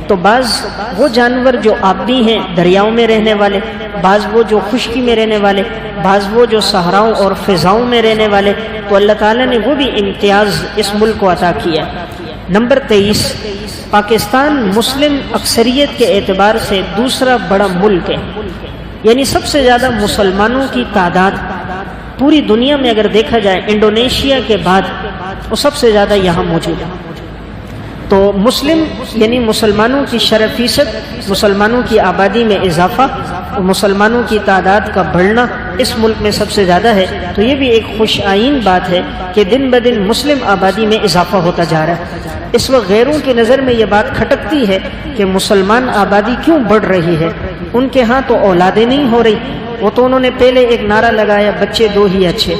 تو بعض وہ جانور جو آبی ہیں، دریاؤں میں رہنے والے، بعض وہ جو خشکی میں رہنے والے، بعض وہ جو صحراؤں اور فضاؤں میں رہنے والے، تو اللہ تعالیٰ نے وہ بھی امتیاز اس ملک کو عطا کیا۔ نمبر 23، پاکستان مسلم اکثریت کے اعتبار سے دوسرا بڑا ملک ہے، یعنی سب سے زیادہ مسلمانوں کی تعداد پوری دنیا میں اگر دیکھا جائے انڈونیشیا کے بعد وہ سب سے زیادہ یہاں موجود ہے۔ تو مسلم یعنی مسلمانوں کی شرح فیصد، مسلمانوں کی آبادی میں اضافہ، مسلمانوں کی تعداد کا بڑھنا اس ملک میں سب سے زیادہ ہے۔ تو یہ بھی ایک خوش آئین بات ہے کہ دن بدن مسلم آبادی میں اضافہ ہوتا جا رہا ہے۔ اس وقت غیروں کی نظر میں یہ بات کھٹکتی ہے کہ مسلمان آبادی کیوں بڑھ رہی ہے، ان کے ہاں تو اولادیں نہیں ہو رہی، وہ تو انہوں نے پہلے ایک نعرہ لگایا بچے دو ہی اچھے،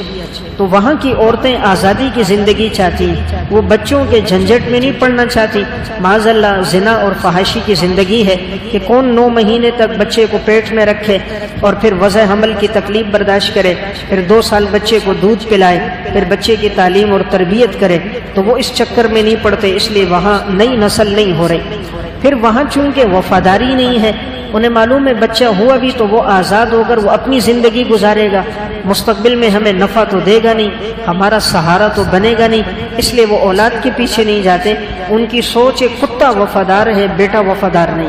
تو وہاں کی عورتیں آزادی کی زندگی چاہتی، وہ بچوں کے جھنجٹ میں نہیں پڑنا چاہتی۔ معاذ اللہ زنا اور فحاشی کی زندگی ہے کہ کون 9 مہینے تک بچے کو پیٹ میں رکھے اور پھر وضع حمل کی تکلیف برداشت کرے، پھر 2 سال بچے کو دودھ پلائے، پھر بچے کی تعلیم اور تربیت کرے، تو وہ اس چکر میں نہیں پڑتے، اس لیے وہاں نئی نسل نہیں ہو رہی۔ پھر وہاں چونکہ وفاداری نہیں ہے، انہیں معلوم ہے بچہ ہوا بھی تو وہ آزاد ہو کر وہ اپنی زندگی گزارے گا، مستقبل میں ہمیں نفع تو دے گا نہیں، ہمارا سہارا تو بنے گا نہیں، اس لیے وہ اولاد کے پیچھے نہیں جاتے۔ ان کی سوچ ہے کتا وفادار ہے، بیٹا وفادار نہیں،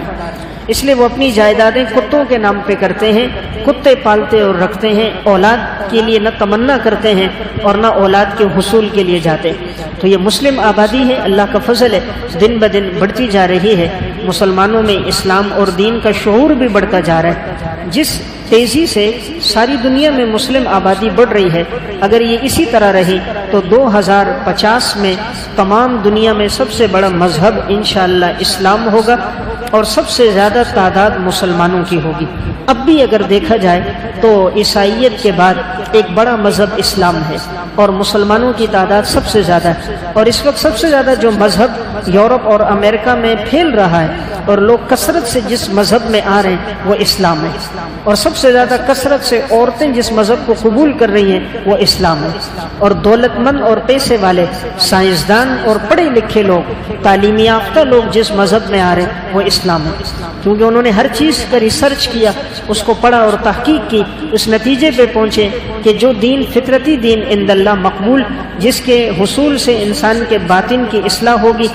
اس لیے وہ اپنی جائیدادیں کتوں کے نام پہ کرتے ہیں، کتے پالتے اور رکھتے ہیں، اولاد کے لیے نہ تمنا کرتے ہیں اور نہ اولاد کے حصول کے لیے جاتے۔ تو یہ مسلم آبادی ہے، اللہ کا فضل ہے، دن بدن بڑھتی جا رہی ہے، مسلمانوں میں اسلام اور دین کا شعور بھی بڑھتا جا رہا ہے۔ جس تیزی سے ساری دنیا میں مسلم آبادی بڑھ رہی ہے، اگر یہ اسی طرح رہی تو 2050 میں تمام دنیا میں سب سے بڑا مذہب انشاءاللہ اسلام ہوگا اور سب سے زیادہ تعداد مسلمانوں کی ہوگی۔ اب بھی اگر دیکھا جائے تو عیسائیت کے بعد ایک بڑا مذہب اسلام ہے اور مسلمانوں کی تعداد سب سے زیادہ ہے، اور اس وقت سب سے زیادہ جو مذہب یورپ اور امریکہ میں پھیل رہا ہے اور لوگ کثرت سے جس مذہب میں آ رہے ہیں وہ اسلام ہے، اور سب سے زیادہ کثرت سے عورتیں جس مذہب کو قبول کر رہی ہیں وہ اسلام ہے، اور دولت مند اور پیسے والے سائنسدان اور پڑھے لکھے لوگ تعلیم یافتہ لوگ جس مذہب میں آ رہے ہیں وہ اسلام ہے، کیونکہ انہوں نے ہر چیز کا ریسرچ کیا، اس کو پڑھا اور تحقیق کی، اس نتیجے پہ پہنچے کہ جو دین فطرتی دین عند اللہ مقبول، جس کے حصول سے انسان کے باطن کی اصلاح ہوگی،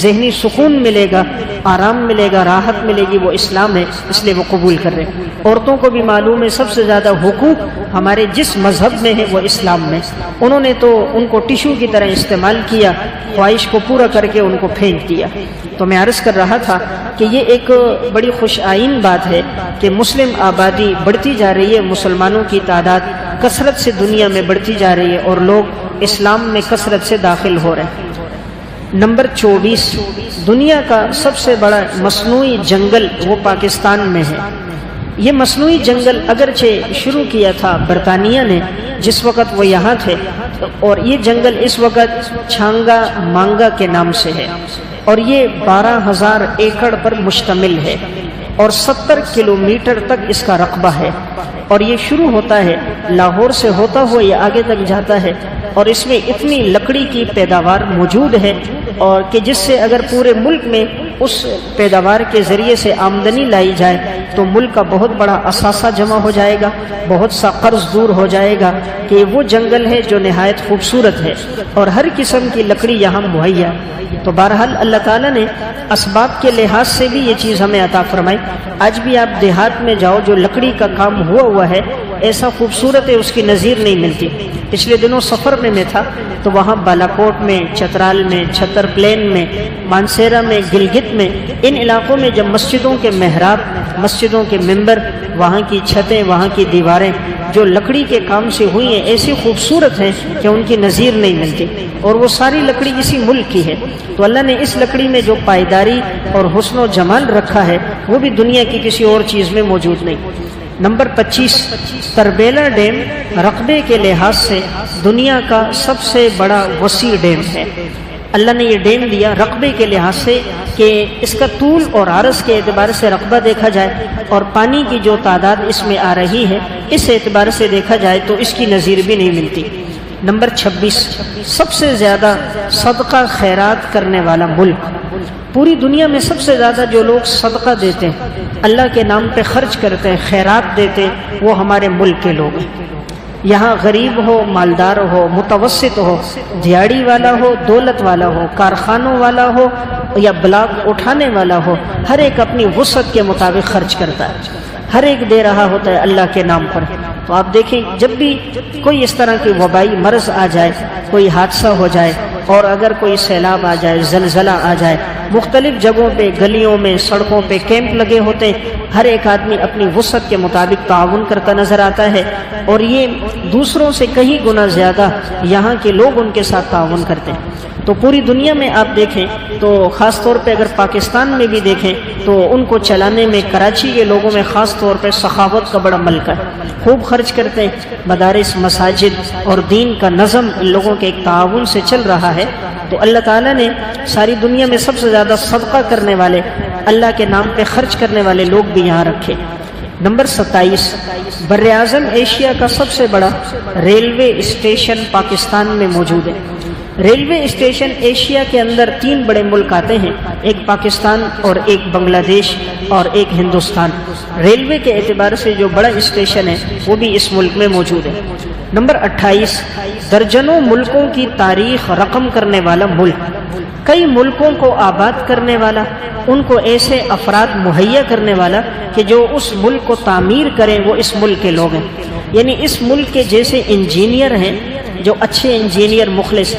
ذہنی سکون ملے گا، آرام ملے گا، راحت ملے گی، وہ اسلام ہے، اس لیے وہ قبول کر رہے ہیں۔ عورتوں کو بھی معلوم ہے سب سے زیادہ حقوق ہمارے جس مذہب میں ہے وہ اسلام میں، انہوں نے تو ان کو ٹیشو کی طرح استعمال کیا، خواہش کو پورا کر کے ان کو پھینک دیا۔ تو میں عرض کر رہا تھا کہ یہ ایک بڑی خوش آئین بات ہے کہ مسلم آبادی بڑھتی جا رہی ہے، مسلمانوں کی تعداد کثرت سے دنیا میں بڑھتی جا رہی ہے اور لوگ اسلام میں کثرت سے داخل ہو رہے ہیں۔ نمبر 24، دنیا کا سب سے بڑا مصنوعی جنگل وہ پاکستان میں ہے۔ یہ مصنوعی جنگل اگرچہ شروع کیا تھا برطانیہ نے جس وقت وہ یہاں تھے، اور یہ جنگل اس وقت چھانگا مانگا کے نام سے ہے، اور یہ 12,000 ایکڑ پر مشتمل ہے اور 70 کلومیٹر تک اس کا رقبہ ہے، اور یہ شروع ہوتا ہے لاہور سے ہوتا ہوا یہ آگے تک جاتا ہے، اور اس میں اتنی لکڑی کی پیداوار موجود ہے اور کہ جس سے اگر پورے ملک میں اس پیداوار کے ذریعے سے آمدنی لائی جائے تو ملک کا بہت بڑا اثاثہ جمع ہو جائے گا، بہت سا قرض دور ہو جائے گا، کہ وہ جنگل ہے جو نہایت خوبصورت ہے اور ہر قسم کی لکڑی یہاں مہیا ہے۔ تو بہرحال اللہ تعالیٰ نے اسباب کے لحاظ سے بھی یہ چیز ہمیں عطا فرمائی۔ آج بھی آپ دیہات میں جاؤ، جو لکڑی کا کام ہوا ہے ایسا خوبصورت ہے، اس کی نظیر نہیں ملتی۔ پچھلے دنوں سفر میں تھا تو وہاں بالاکوٹ میں، چترال میں، چھتر پلین میں، مانسیرا میں، گلگت میں، ان علاقوں میں جب مسجدوں کے محراب، مسجدوں کے ممبر، وہاں کی چھتیں، وہاں کی دیواریں جو لکڑی کے کام سے ہوئی ہیں ایسی خوبصورت ہیں کہ ان کی نظیر نہیں ملتی، اور وہ ساری لکڑی اسی ملک کی ہے۔ تو اللہ نے اس لکڑی میں جو پائیداری اور حسن و جمال رکھا ہے وہ بھی دنیا کی کسی اور چیز میں موجود نہیں۔ نمبر 25، تربیلا ڈیم رقبے کے لحاظ سے دنیا کا سب سے بڑا وسیع ڈیم ہے۔ اللہ نے یہ ڈیم دیا رقبے کے لحاظ سے کہ اس کا طول اور عرض کے اعتبار سے رقبہ دیکھا جائے اور پانی کی جو تعداد اس میں آ رہی ہے اس اعتبار سے دیکھا جائے تو اس کی نظیر بھی نہیں ملتی۔ نمبر 26، سب سے زیادہ صدقہ خیرات کرنے والا ملک۔ پوری دنیا میں سب سے زیادہ جو لوگ صدقہ دیتے ہیں، اللہ کے نام پہ خرچ کرتے ہیں، خیرات دیتے ہیں، وہ ہمارے ملک کے لوگ ہیں۔ یہاں غریب ہو، مالدار ہو، متوسط ہو، دیہڑی والا ہو، دولت والا ہو، کارخانوں والا ہو یا بلاک اٹھانے والا ہو، ہر ایک اپنی وسعت کے مطابق خرچ کرتا ہے، ہر ایک دے رہا ہوتا ہے اللہ کے نام پر۔ تو آپ دیکھیں جب بھی کوئی اس طرح کی وبائی مرض آ جائے، کوئی حادثہ ہو جائے، اور اگر کوئی سیلاب آ جائے، زلزلہ آ جائے، مختلف جگہوں پہ، گلیوں میں، سڑکوں پہ کیمپ لگے ہوتے ہیں، ہر ایک آدمی اپنی وسعت کے مطابق تعاون کرتا نظر آتا ہے، اور یہ دوسروں سے کہیں گنا زیادہ یہاں کے لوگ ان کے ساتھ تعاون کرتے ہیں۔ تو پوری دنیا میں آپ دیکھیں تو خاص طور پہ اگر پاکستان میں بھی دیکھیں تو ان کو چلانے میں کراچی کے لوگوں میں خاص طور پہ سخاوت کا بڑا ملکہ ہے، خوب خرچ کرتے ہیں، مدارس، مساجد اور دین کا نظم ان لوگوں کے ایک تعاون سے چل رہا ہے۔ تو اللہ تعالیٰ نے ساری دنیا میں سب سے زیادہ صدقہ کرنے والے، اللہ کے نام پہ خرچ کرنے والے لوگ بھی یہاں رکھے۔ نمبر 27، بر اعظم ایشیا کا سب سے بڑا ریلوے اسٹیشن پاکستان میں موجود ہے۔ ریلوے اسٹیشن ایشیا کے اندر 3 بڑے ملک آتے ہیں، ایک پاکستان اور ایک بنگلہ دیش اور ایک ہندوستان۔ ریلوے کے اعتبار سے جو بڑا اسٹیشن ہے وہ بھی اس ملک میں موجود ہے۔ نمبر 28، درجنوں ملکوں کی تاریخ رقم کرنے والا ملک، کئی ملکوں کو آباد کرنے والا، ان کو ایسے افراد مہیا کرنے والا کہ جو اس ملک کو تعمیر کریں وہ اس ملک کے لوگ ہیں، یعنی اس ملک کے جیسے انجینئر ہیں، جو اچھے انجینئر مخلص،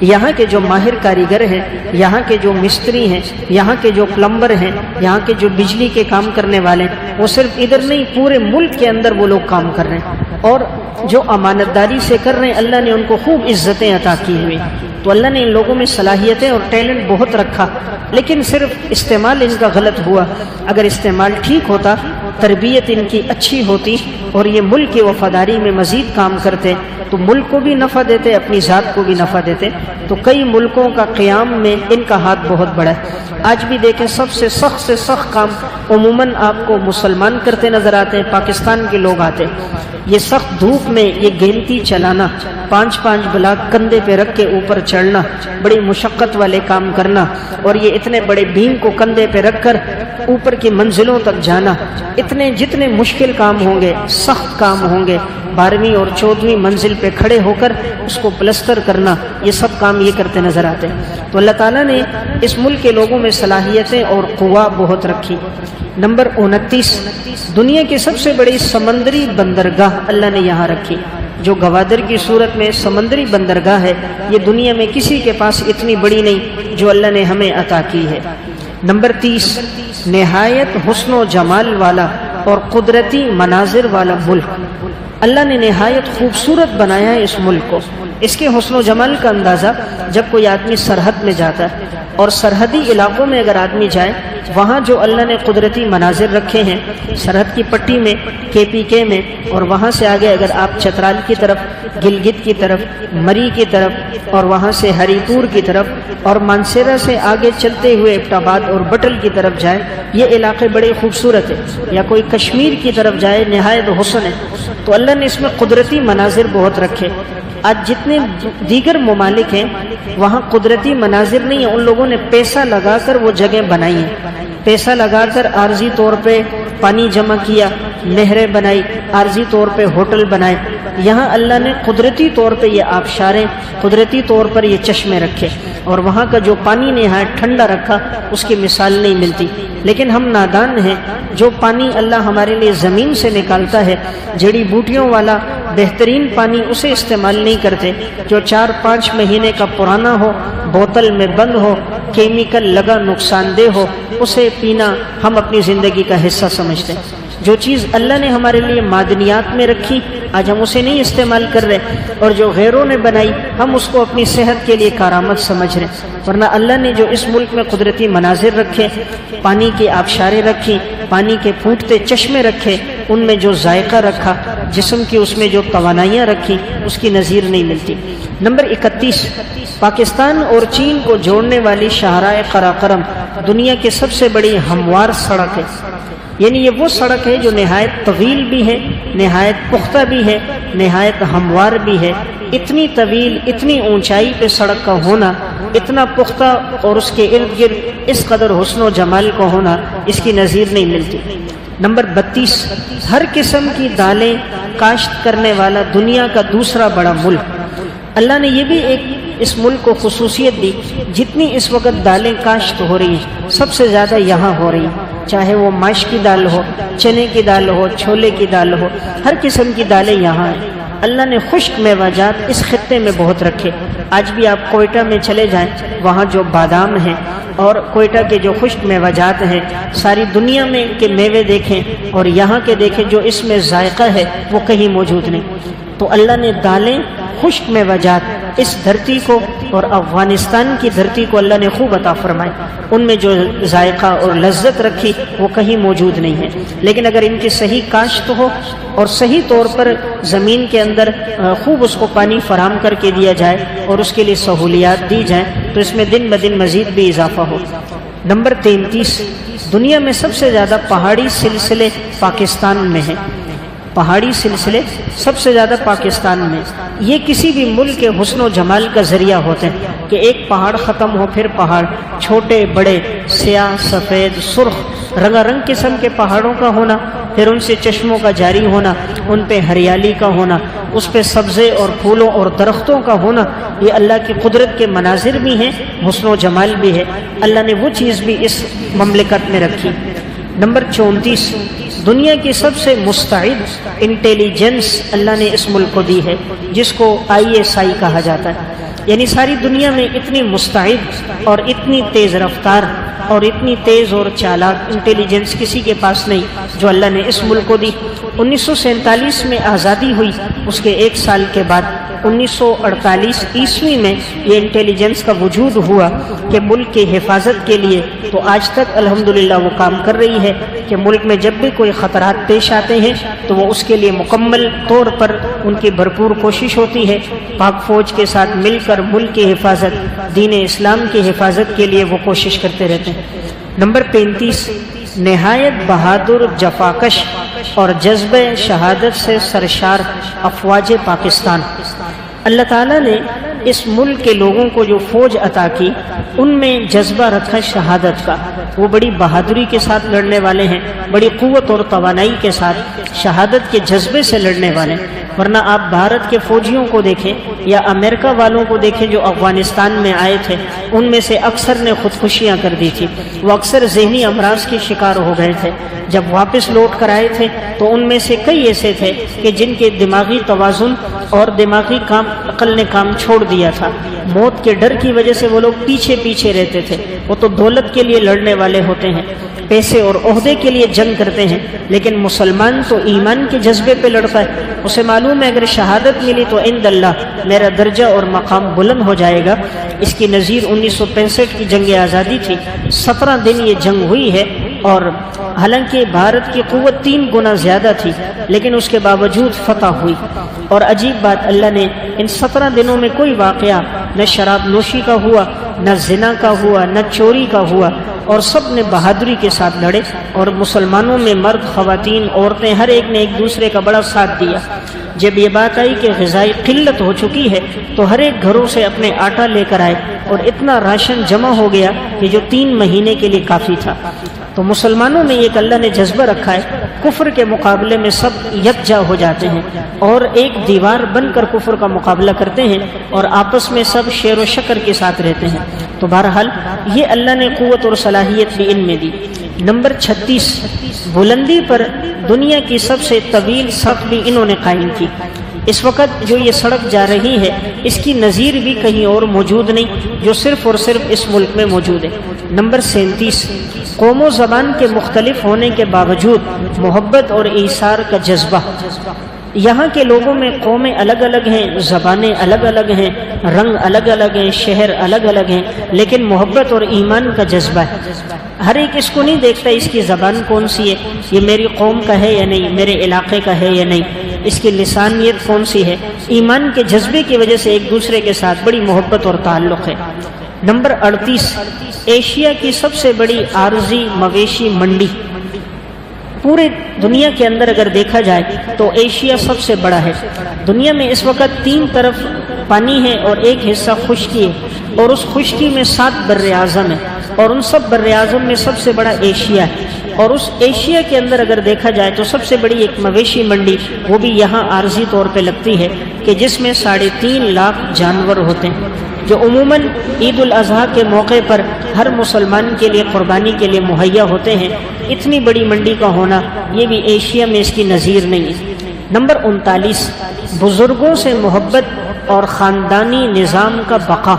یہاں کے جو ماہر کاریگر ہیں، یہاں کے جو مستری ہیں، یہاں کے جو پلمبر ہیں، یہاں کے جو بجلی کے کام کرنے والے، وہ صرف ادھر نہیں پورے ملک کے اندر وہ لوگ کام کر رہے ہیں، اور جو امانت داری سے کر رہے ہیں اللہ نے ان کو خوب عزتیں عطا کی ہوئی۔ تو اللہ نے ان لوگوں میں صلاحیتیں اور ٹیلنٹ بہت رکھا، لیکن صرف استعمال ان کا غلط ہوا۔ اگر استعمال ٹھیک ہوتا، تربیت ان کی اچھی ہوتی اور یہ ملک کی وفاداری میں مزید کام کرتے تو ملک کو بھی نفع دیتے، اپنی ذات کو بھی نفع دیتے۔ تو کئی ملکوں کا قیام میں ان کا ہاتھ بہت بڑا ہے۔ آج بھی دیکھیں سب سے سخت کام عموماً آپ کو مسلمان کرتے نظر آتے ہیں، پاکستان کے لوگ آتے ہیں۔ یہ سخت دھوپ میں یہ گیمتی چلانا، 5 بلاک کندھے پہ رکھ کے اوپر چڑھنا، بڑی مشقت والے کام کرنا، اور یہ اتنے بڑے بھیم کو کندھے پہ رکھ کر اوپر کی منزلوں تک جانا، جتنے مشکل کام ہوں گے، سخت کام ہوں گے، 12ویں اور 14ویں منزل پہ کھڑے ہو کر اس کو پلستر کرنا، یہ سب کام یہ کرتے نظر آتے ہیں۔ تو اللہ تعالیٰ نے اس ملک کے لوگوں میں صلاحیتیں اور قوا بہت رکھی۔ نمبر 29، دنیا کی سب سے بڑی سمندری بندرگاہ اللہ نے یہاں رکھی، جو گوادر کی صورت میں سمندری بندرگاہ ہے، یہ دنیا میں کسی کے پاس اتنی بڑی نہیں جو اللہ نے ہمیں عطا کی ہے۔ نمبر 30، نہایت حسن و جمال والا اور قدرتی مناظر والا ملک، اللہ نے نہایت خوبصورت بنایا ہے اس ملک کو۔ اس کے حسن و جمال کا اندازہ جب کوئی آدمی سرحد میں جاتا ہے، اور سرحدی علاقوں میں اگر آدمی جائے، وہاں جو اللہ نے قدرتی مناظر رکھے ہیں، سرحد کی پٹی میں، KPK میں، اور وہاں سے آگے اگر آپ چترال کی طرف، گلگت کی طرف، مری کی طرف، اور وہاں سے ہری پور کی طرف، اور مانسیرا سے آگے چلتے ہوئے ایبٹ آباد اور بٹل کی طرف جائے، یہ علاقے بڑے خوبصورت ہیں۔ یا کوئی کشمیر کی طرف جائے، نہایت حسن ہے۔ تو اللہ نے اس میں قدرتی مناظر بہت رکھے۔ آج جتنے دیگر ممالک ہیں وہاں قدرتی مناظر نہیں ہیں، ان لوگوں نے پیسہ لگا کر وہ جگہ بنائی ہیں، پیسہ لگا کر عارضی طور پہ پانی جمع کیا، نہریں بنائی، عارضی طور پہ ہوٹل بنائے۔ یہاں اللہ نے قدرتی طور پہ یہ آبشاریں، قدرتی طور پر یہ چشمے رکھے، اور وہاں کا جو پانی نہایت ٹھنڈا رکھا، اس کی مثال نہیں ملتی۔ لیکن ہم نادان ہیں، جو پانی اللہ ہمارے لیے زمین سے نکالتا ہے، جڑی بوٹیوں والا بہترین پانی، اسے استعمال نہیں کرتے۔ جو 4-5 مہینے کا پرانا ہو، بوتل میں بند ہو، کیمیکل لگا، نقصان دہ ہو، اسے پینا ہم اپنی زندگی کا حصہ سمجھتے ہیں۔ جو چیز اللہ نے ہمارے لیے معدنیات میں رکھی، آج ہم اسے نہیں استعمال کر رہے، اور جو غیروں نے بنائی ہم اس کو اپنی صحت کے لیے کارآمد سمجھ رہے ہیں۔ ورنہ اللہ نے جو اس ملک میں قدرتی مناظر رکھے، پانی کی آبشاریں رکھی، پانی کے پھوٹتے چشمے رکھے، ان میں جو ذائقہ رکھا، جسم کی اس میں جو توانائیاں رکھی، اس کی نظیر نہیں ملتی۔ نمبر 31، پاکستان اور چین کو جوڑنے والی شاہراہ قراقرم دنیا کی سب سے بڑی ہموار سڑک ہے، یعنی یہ وہ سڑک ہے جو نہایت طویل بھی ہے، نہایت پختہ بھی ہے، نہایت ہموار بھی ہے۔ اتنی طویل، اتنی اونچائی پہ سڑک کا ہونا، اتنا پختہ، اور اس کے ارد گرد اس قدر حسن و جمال کا ہونا، اس کی نظیر نہیں ملتی۔ نمبر 32، ہر قسم کی دالیں کاشت کرنے والا دنیا کا دوسرا بڑا ملک۔ اللہ نے یہ بھی ایک اس ملک کو خصوصیت دی، جتنی اس وقت دالیں کاشت ہو رہی ہیں سب سے زیادہ یہاں ہو رہی ہیں، چاہے وہ ماش کی دال ہو، چنے کی دال ہو، چھولے کی دال ہو، ہر قسم کی دالیں یہاں ہیں۔ اللہ نے خشک میوہ جات اس خطے میں بہت رکھے۔ آج بھی آپ کوئٹہ میں چلے جائیں، وہاں جو بادام ہیں اور کوئٹہ کے جو خشک میوہ جات ہیں، ساری دنیا میں کے میوے دیکھیں اور یہاں کے دیکھیں، جو اس میں ذائقہ ہے وہ کہیں موجود نہیں۔ تو اللہ نے دالیں، خشک میوہ جات اس دھرتی کو اور افغانستان کی دھرتی کو اللہ نے خوب عطا فرمائے، ان میں جو ذائقہ اور لذت رکھی وہ کہیں موجود نہیں ہے۔ لیکن اگر ان کی صحیح کاشت ہو اور صحیح طور پر زمین کے اندر خوب اس کو پانی فراہم کر کے دیا جائے اور اس کے لیے سہولیات دی جائیں تو اس میں دن بدن مزید بھی اضافہ ہو۔ نمبر 33، دنیا میں سب سے زیادہ پہاڑی سلسلے پاکستان میں ہیں۔ پہاڑی سلسلے سب سے زیادہ پاکستان میں۔ یہ کسی بھی ملک کے حسن و جمال کا ذریعہ ہوتے ہیں کہ ایک پہاڑ ختم ہو پھر پہاڑ، چھوٹے بڑے، سیاہ سفید سرخ، رنگا رنگ قسم کے پہاڑوں کا ہونا، پھر ان سے چشموں کا جاری ہونا، ان پہ ہریالی کا ہونا، اس پہ سبزے اور پھولوں اور درختوں کا ہونا، یہ اللہ کی قدرت کے مناظر بھی ہیں، حسن و جمال بھی ہے۔ اللہ نے وہ چیز بھی اس مملکت میں رکھی۔ نمبر 34، دنیا کی سب سے مستعد انٹیلیجنس اللہ نے اس ملک کو دی ہے، جس کو ISI کہا جاتا ہے۔ یعنی ساری دنیا میں اتنی مستعد اور اتنی تیز رفتار اور اتنی تیز اور چالاک انٹیلیجنس کسی کے پاس نہیں جو اللہ نے اس ملک کو دی۔ 1947 میں آزادی ہوئی، اس کے ایک سال کے بعد 1948 عیسوی میں یہ انٹیلیجنس کا وجود ہوا کہ ملک کی حفاظت کے لیے، تو آج تک الحمدللہ وہ کام کر رہی ہے کہ ملک میں جب بھی کوئی خطرات پیش آتے ہیں تو وہ اس کے لیے مکمل طور پر ان کی بھرپور کوشش ہوتی ہے۔ پاک فوج کے ساتھ مل کر ملک کی حفاظت، دین اسلام کی حفاظت کے لیے وہ کوشش کرتے رہتے ہیں۔ نمبر 35، نہایت بہادر، جفاکش اور جذبہ شہادت سے سرشار افواج پاکستان۔ اللہ تعالیٰ نے اس ملک کے لوگوں کو جو فوج عطا کی، ان میں جذبہ رکھا شہادت کا۔ وہ بڑی بہادری کے ساتھ لڑنے والے ہیں، بڑی قوت اور توانائی کے ساتھ شہادت کے جذبے سے لڑنے والے ہیں۔ ورنہ آپ بھارت کے فوجیوں کو دیکھیں یا امریکہ والوں کو دیکھیں جو افغانستان میں آئے تھے، ان میں سے اکثر نے خودکشیاں کر دی تھی، وہ اکثر ذہنی امراض کے شکار ہو گئے تھے۔ جب واپس لوٹ کر آئے تھے تو ان میں سے کئی ایسے تھے کہ جن کے دماغی توازن اور دماغی عقل نے کام چھوڑ دیا تھا۔ موت کے ڈر کی وجہ سے وہ لوگ پیچھے پیچھے رہتے تھے۔ وہ تو دولت کے لیے لڑنے والے ہوتے ہیں، پیسے اور عہدے کے لیے جنگ کرتے ہیں، لیکن مسلمان تو ایمان کے جذبے پہ لڑتا ہے۔ اسے معلوم ہے اگر شہادت ملی تو عند اللہ میرا درجہ اور مقام بلند ہو جائے گا۔ اس کی نظیر 1965 کی جنگ آزادی تھی، 17 دن یہ جنگ ہوئی ہے، اور حالانکہ بھارت کی قوت 3 گنا زیادہ تھی، لیکن اس کے باوجود فتح ہوئی۔ اور عجیب بات، اللہ نے ان 17 دنوں میں کوئی واقعہ نہ شراب نوشی کا ہوا، نہ زنا کا ہوا، نہ چوری کا ہوا، اور سب نے بہادری کے ساتھ لڑے۔ اور مسلمانوں میں مرد، خواتین، عورتیں، ہر ایک نے ایک دوسرے کا بڑا ساتھ دیا۔ جب یہ بات آئی کہ غذائی قلت ہو چکی ہے تو ہر ایک گھروں سے اپنے آٹا لے کر آئے، اور اتنا راشن جمع ہو گیا کہ جو 3 مہینے کے لیے کافی تھا۔ تو مسلمانوں میں ایک اللہ نے جذبہ رکھا ہے، کفر کے مقابلے میں سب یکجا ہو جاتے ہیں اور ایک دیوار بن کر کفر کا مقابلہ کرتے ہیں، اور آپس میں سب شیر و شکر کے ساتھ رہتے ہیں۔ تو بہرحال یہ اللہ نے قوت اور صلاحیت بھی ان میں دی۔ نمبر 36، بلندی پر دنیا کی سب سے طویل سڑک بھی انہوں نے قائم کی۔ اس وقت جو یہ سڑک جا رہی ہے اس کی نظیر بھی کہیں اور موجود نہیں، جو صرف اور صرف اس ملک میں موجود ہے۔ نمبر 37، قوم و زبان کے مختلف ہونے کے باوجود محبت اور ایثار کا جذبہ۔ یہاں کے لوگوں میں قومیں الگ الگ ہیں، زبانیں الگ الگ ہیں، رنگ الگ الگ ہیں، شہر الگ الگ ہیں، لیکن محبت اور ایمان کا جذبہ ہے۔ ہر ایک اس کو نہیں دیکھتا اس کی زبان کون سی ہے، یہ میری قوم کا ہے یا نہیں، میرے علاقے کا ہے یا نہیں، اس کی لسانیت کون سی ہے۔ ایمان کے جذبے کی وجہ سے ایک دوسرے کے ساتھ بڑی محبت اور تعلق ہے۔ نمبر 38، ایشیا کی سب سے بڑی عارضی مویشی منڈی۔ پورے دنیا کے اندر اگر دیکھا جائے تو ایشیا سب سے بڑا ہے۔ دنیا میں اس وقت 3 طرف پانی ہے اور ایک حصہ خشکی ہے، اور اس خشکی میں 7 بر اعظم ہیں، اور ان سب بر اعظم میں سب سے بڑا ایشیا ہے۔ اور اس ایشیا کے اندر اگر دیکھا جائے تو سب سے بڑی ایک مویشی منڈی وہ بھی یہاں عارضی طور پہ لگتی ہے کہ جس میں 3.5 لاکھ جانور ہوتے ہیں، جو عموماً عید الاضحیٰ کے موقع پر ہر مسلمان کے لیے قربانی کے لیے مہیا ہوتے ہیں۔ اتنی بڑی منڈی کا ہونا یہ بھی ایشیا میں اس کی نظیر نہیں ہے۔ نمبر 39، بزرگوں سے محبت اور خاندانی نظام کا بقا۔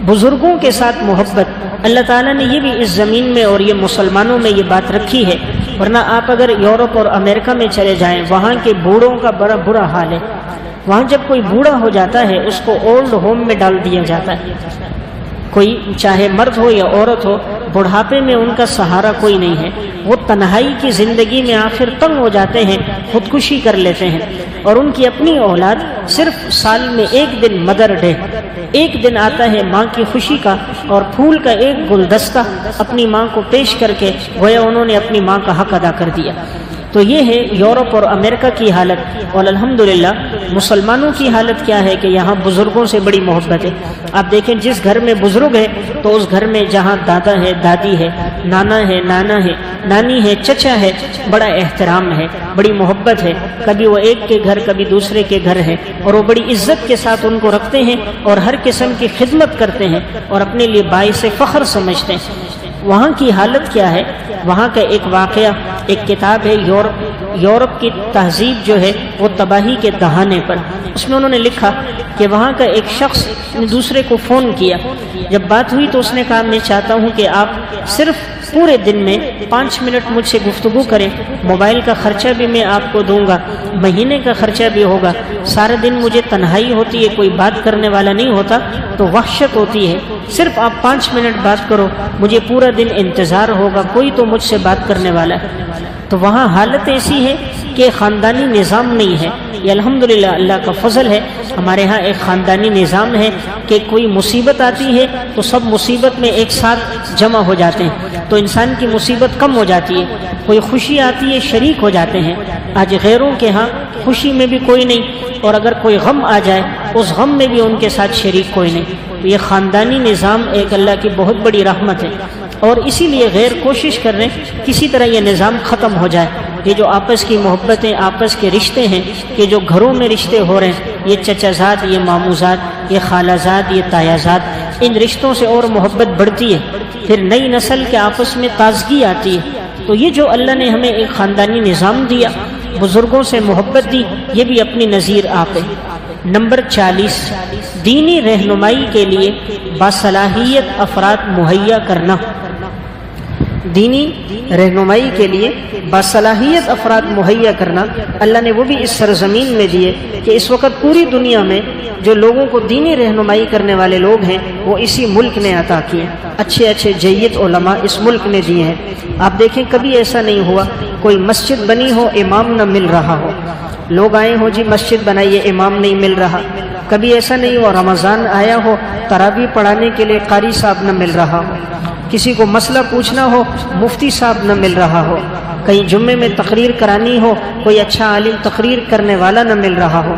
بزرگوں کے ساتھ محبت، اللہ تعالیٰ نے یہ بھی اس زمین میں اور یہ مسلمانوں میں یہ بات رکھی ہے، ورنہ آپ اگر یورپ اور امریکہ میں چلے جائیں، وہاں کے بوڑھوں کا بڑا برا حال ہے۔ وہاں جب کوئی بوڑھا ہو جاتا ہے اس کو اولڈ ہوم میں ڈال دیا جاتا ہے۔ کوئی چاہے مرد ہو یا عورت ہو، بڑھاپے میں ان کا سہارا کوئی نہیں ہے، وہ تنہائی کی زندگی میں آخر تنگ ہو جاتے ہیں، خودکشی کر لیتے ہیں، اور ان کی اپنی اولاد صرف سال میں ایک دن مدر ڈے، ایک دن آتا ہے ماں کی خوشی کا، اور پھول کا ایک گلدستہ اپنی ماں کو پیش کر کے گویا انہوں نے اپنی ماں کا حق ادا کر دیا۔ تو یہ ہے یورپ اور امریکہ کی حالت، اور الحمدللہ مسلمانوں کی حالت کیا ہے کہ یہاں بزرگوں سے بڑی محبت ہے۔ آپ دیکھیں جس گھر میں بزرگ ہے تو اس گھر میں جہاں دادا ہے، دادی ہے، نانا ہے، نانا ہے، نانی ہے، چچا ہے، بڑا احترام ہے، بڑی محبت ہے۔ کبھی وہ ایک کے گھر کبھی دوسرے کے گھر ہے، اور وہ بڑی عزت کے ساتھ ان کو رکھتے ہیں اور ہر قسم کی خدمت کرتے ہیں اور اپنے لیے باعث فخر سمجھتے ہیں۔ وہاں کی حالت کیا ہے؟ وہاں کا ایک واقعہ، ایک کتاب ہے یورپ کی تہذیب جو ہے وہ تباہی کے دہانے پر، اس میں انہوں نے لکھا کہ وہاں کا ایک شخص نے دوسرے کو فون کیا، جب بات ہوئی تو اس نے کہا میں چاہتا ہوں کہ آپ صرف پورے دن میں 5 منٹ مجھ سے گفتگو کریں، موبائل کا خرچہ بھی میں آپ کو دوں گا، مہینے کا خرچہ بھی ہوگا، سارا دن مجھے تنہائی ہوتی ہے، کوئی بات کرنے والا نہیں ہوتا تو وحشت ہوتی ہے، صرف آپ 5 منٹ بات کرو، مجھے پورا دن انتظار ہوگا، کوئی تو مجھ سے بات کرنے والا ہے۔ تو وہاں حالت ایسی ہے کہ خاندانی نظام نہیں ہے۔ یہ الحمدللہ اللہ کا فضل ہے، ہمارے ہاں ایک خاندانی نظام ہے کہ کوئی مصیبت آتی ہے تو سب مصیبت میں ایک ساتھ جمع ہو جاتے ہیں، تو انسان کی مصیبت کم ہو جاتی ہے، کوئی خوشی آتی ہے شریک ہو جاتے ہیں۔ آج غیروں کے ہاں خوشی میں بھی کوئی نہیں، اور اگر کوئی غم آ جائے اس غم میں بھی ان کے ساتھ شریک کوئی نہیں۔ یہ خاندانی نظام ایک اللہ کی بہت بڑی رحمت ہے، اور اسی لیے غیر کوشش کر رہے ہیں کسی طرح یہ نظام ختم ہو جائے۔ یہ جو آپس کی محبتیں، آپس کے رشتے ہیں، کہ جو گھروں میں رشتے ہو رہے ہیں، یہ چچا زاد، یہ ماموں زاد، یہ خالہ زاد، یہ تایا زاد، ان رشتوں سے اور محبت بڑھتی ہے، پھر نئی نسل کے آپس میں تازگی آتی ہے۔ تو یہ جو اللہ نے ہمیں ایک خاندانی نظام دیا، بزرگوں سے محبت دی، یہ بھی اپنی نظیر آپ ہے۔ نمبر 40، دینی رہنمائی کے لیے باصلاحیت افراد مہیا کرنا۔ دینی رہنمائی کے لیے باصلاحیت افراد مہیا کرنا، اللہ نے وہ بھی اس سرزمین میں دیے کہ اس وقت پوری دنیا میں جو لوگوں کو دینی رہنمائی کرنے والے لوگ ہیں وہ اسی ملک نے عطا کیے، اچھے اچھے جید علماء اس ملک نے دیے ہیں۔ آپ دیکھیں کبھی ایسا نہیں ہوا کوئی مسجد بنی ہو امام نہ مل رہا ہو، لوگ آئے ہوں جی مسجد بنائیے امام نہیں مل رہا، کبھی ایسا نہیں ہوا رمضان آیا ہو تراویح پڑھانے کے لیے قاری صاحب نہ مل رہا ہو، کسی کو مسئلہ پوچھنا ہو مفتی صاحب نہ مل رہا ہو، کہیں جمعے میں تقریر کرانی ہو کوئی اچھا عالم تقریر کرنے والا نہ مل رہا ہو،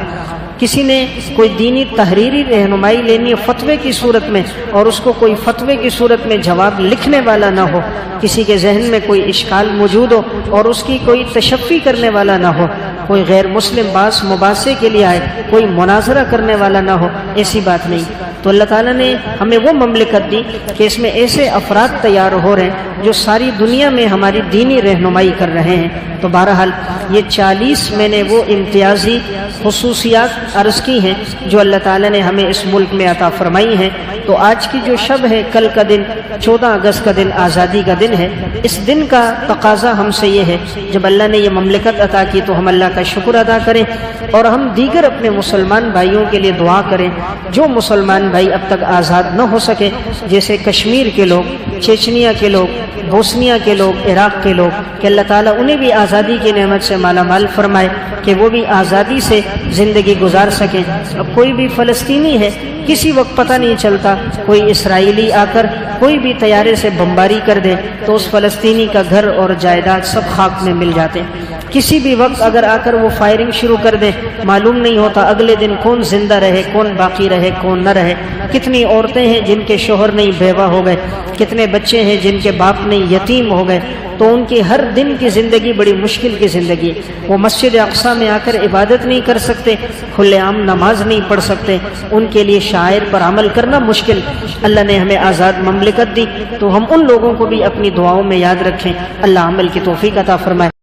کسی نے کوئی دینی تحریری رہنمائی لینی ہے فتوے کی صورت میں اور اس کو کوئی فتوے کی صورت میں جواب لکھنے والا نہ ہو، کسی کے ذہن میں کوئی اشکال موجود ہو اور اس کی کوئی تشفی کرنے والا نہ ہو، کوئی غیر مسلم باس مباحثے کے لیے آئے کوئی مناظرہ کرنے والا نہ ہو، ایسی بات نہیں۔ تو اللہ تعالیٰ نے ہمیں وہ مملکت دی کہ اس میں ایسے افراد تیار ہو رہے ہیں جو ساری دنیا میں ہماری دینی رہنمائی کر رہے ہیں۔ تو بہرحال یہ 40 میں نے وہ امتیازی خصوصیات عرض کی ہیں جو اللہ تعالیٰ نے ہمیں اس ملک میں عطا فرمائی ہیں۔ تو آج کی جو شب ہے، کل کا دن 14 اگست کا دن آزادی کا دن ہے، اس دن کا تقاضا ہم سے یہ ہے جب اللہ نے یہ مملکت عطا کی تو ہم اللہ کا شکر ادا کریں اور ہم دیگر اپنے مسلمان بھائیوں کے لیے دعا کریں جو مسلمان بھائی اب تک آزاد نہ ہو سکے، جیسے کشمیر کے لوگ، چیچنیا کے لوگ، بوسنیا کے لوگ، عراق کے لوگ، کہ اللہ تعالیٰ انہیں بھی آزادی کی نعمت سے مالا مال فرمائے کہ وہ بھی آزادی سے زندگی گزار سکیں۔ اب کوئی بھی فلسطینی ہے، کسی وقت پتہ نہیں چلتا، کوئی اسرائیلی آ کر کوئی بھی طیارے سے بمباری کر دے تو اس فلسطینی کا گھر اور جائیداد سب خاک میں مل جاتے ہیں۔ کسی بھی وقت اگر آ کر وہ فائرنگ شروع کر دے معلوم نہیں ہوتا اگلے دن کون زندہ رہے، کون باقی رہے، کون نہ رہے۔ کتنی عورتیں ہیں جن کے شوہر نہیں بیوہ ہو گئے، کتنے بچے ہیں جن کے باپ نہیں یتیم ہو گئے، تو ان کی ہر دن کی زندگی بڑی مشکل کی زندگی ہے۔ وہ مسجد اقصی میں آ کر عبادت نہیں کر سکتے، کھلے عام نماز نہیں پڑھ سکتے، ان کے لیے شاعر پر عمل کرنا مشکل۔ اللہ نے ہمیں آزاد مملکت دی تو ہم ان لوگوں کو بھی اپنی دعاؤں میں یاد رکھیں، اللہ عمل کی توفیق عطا فرمائے۔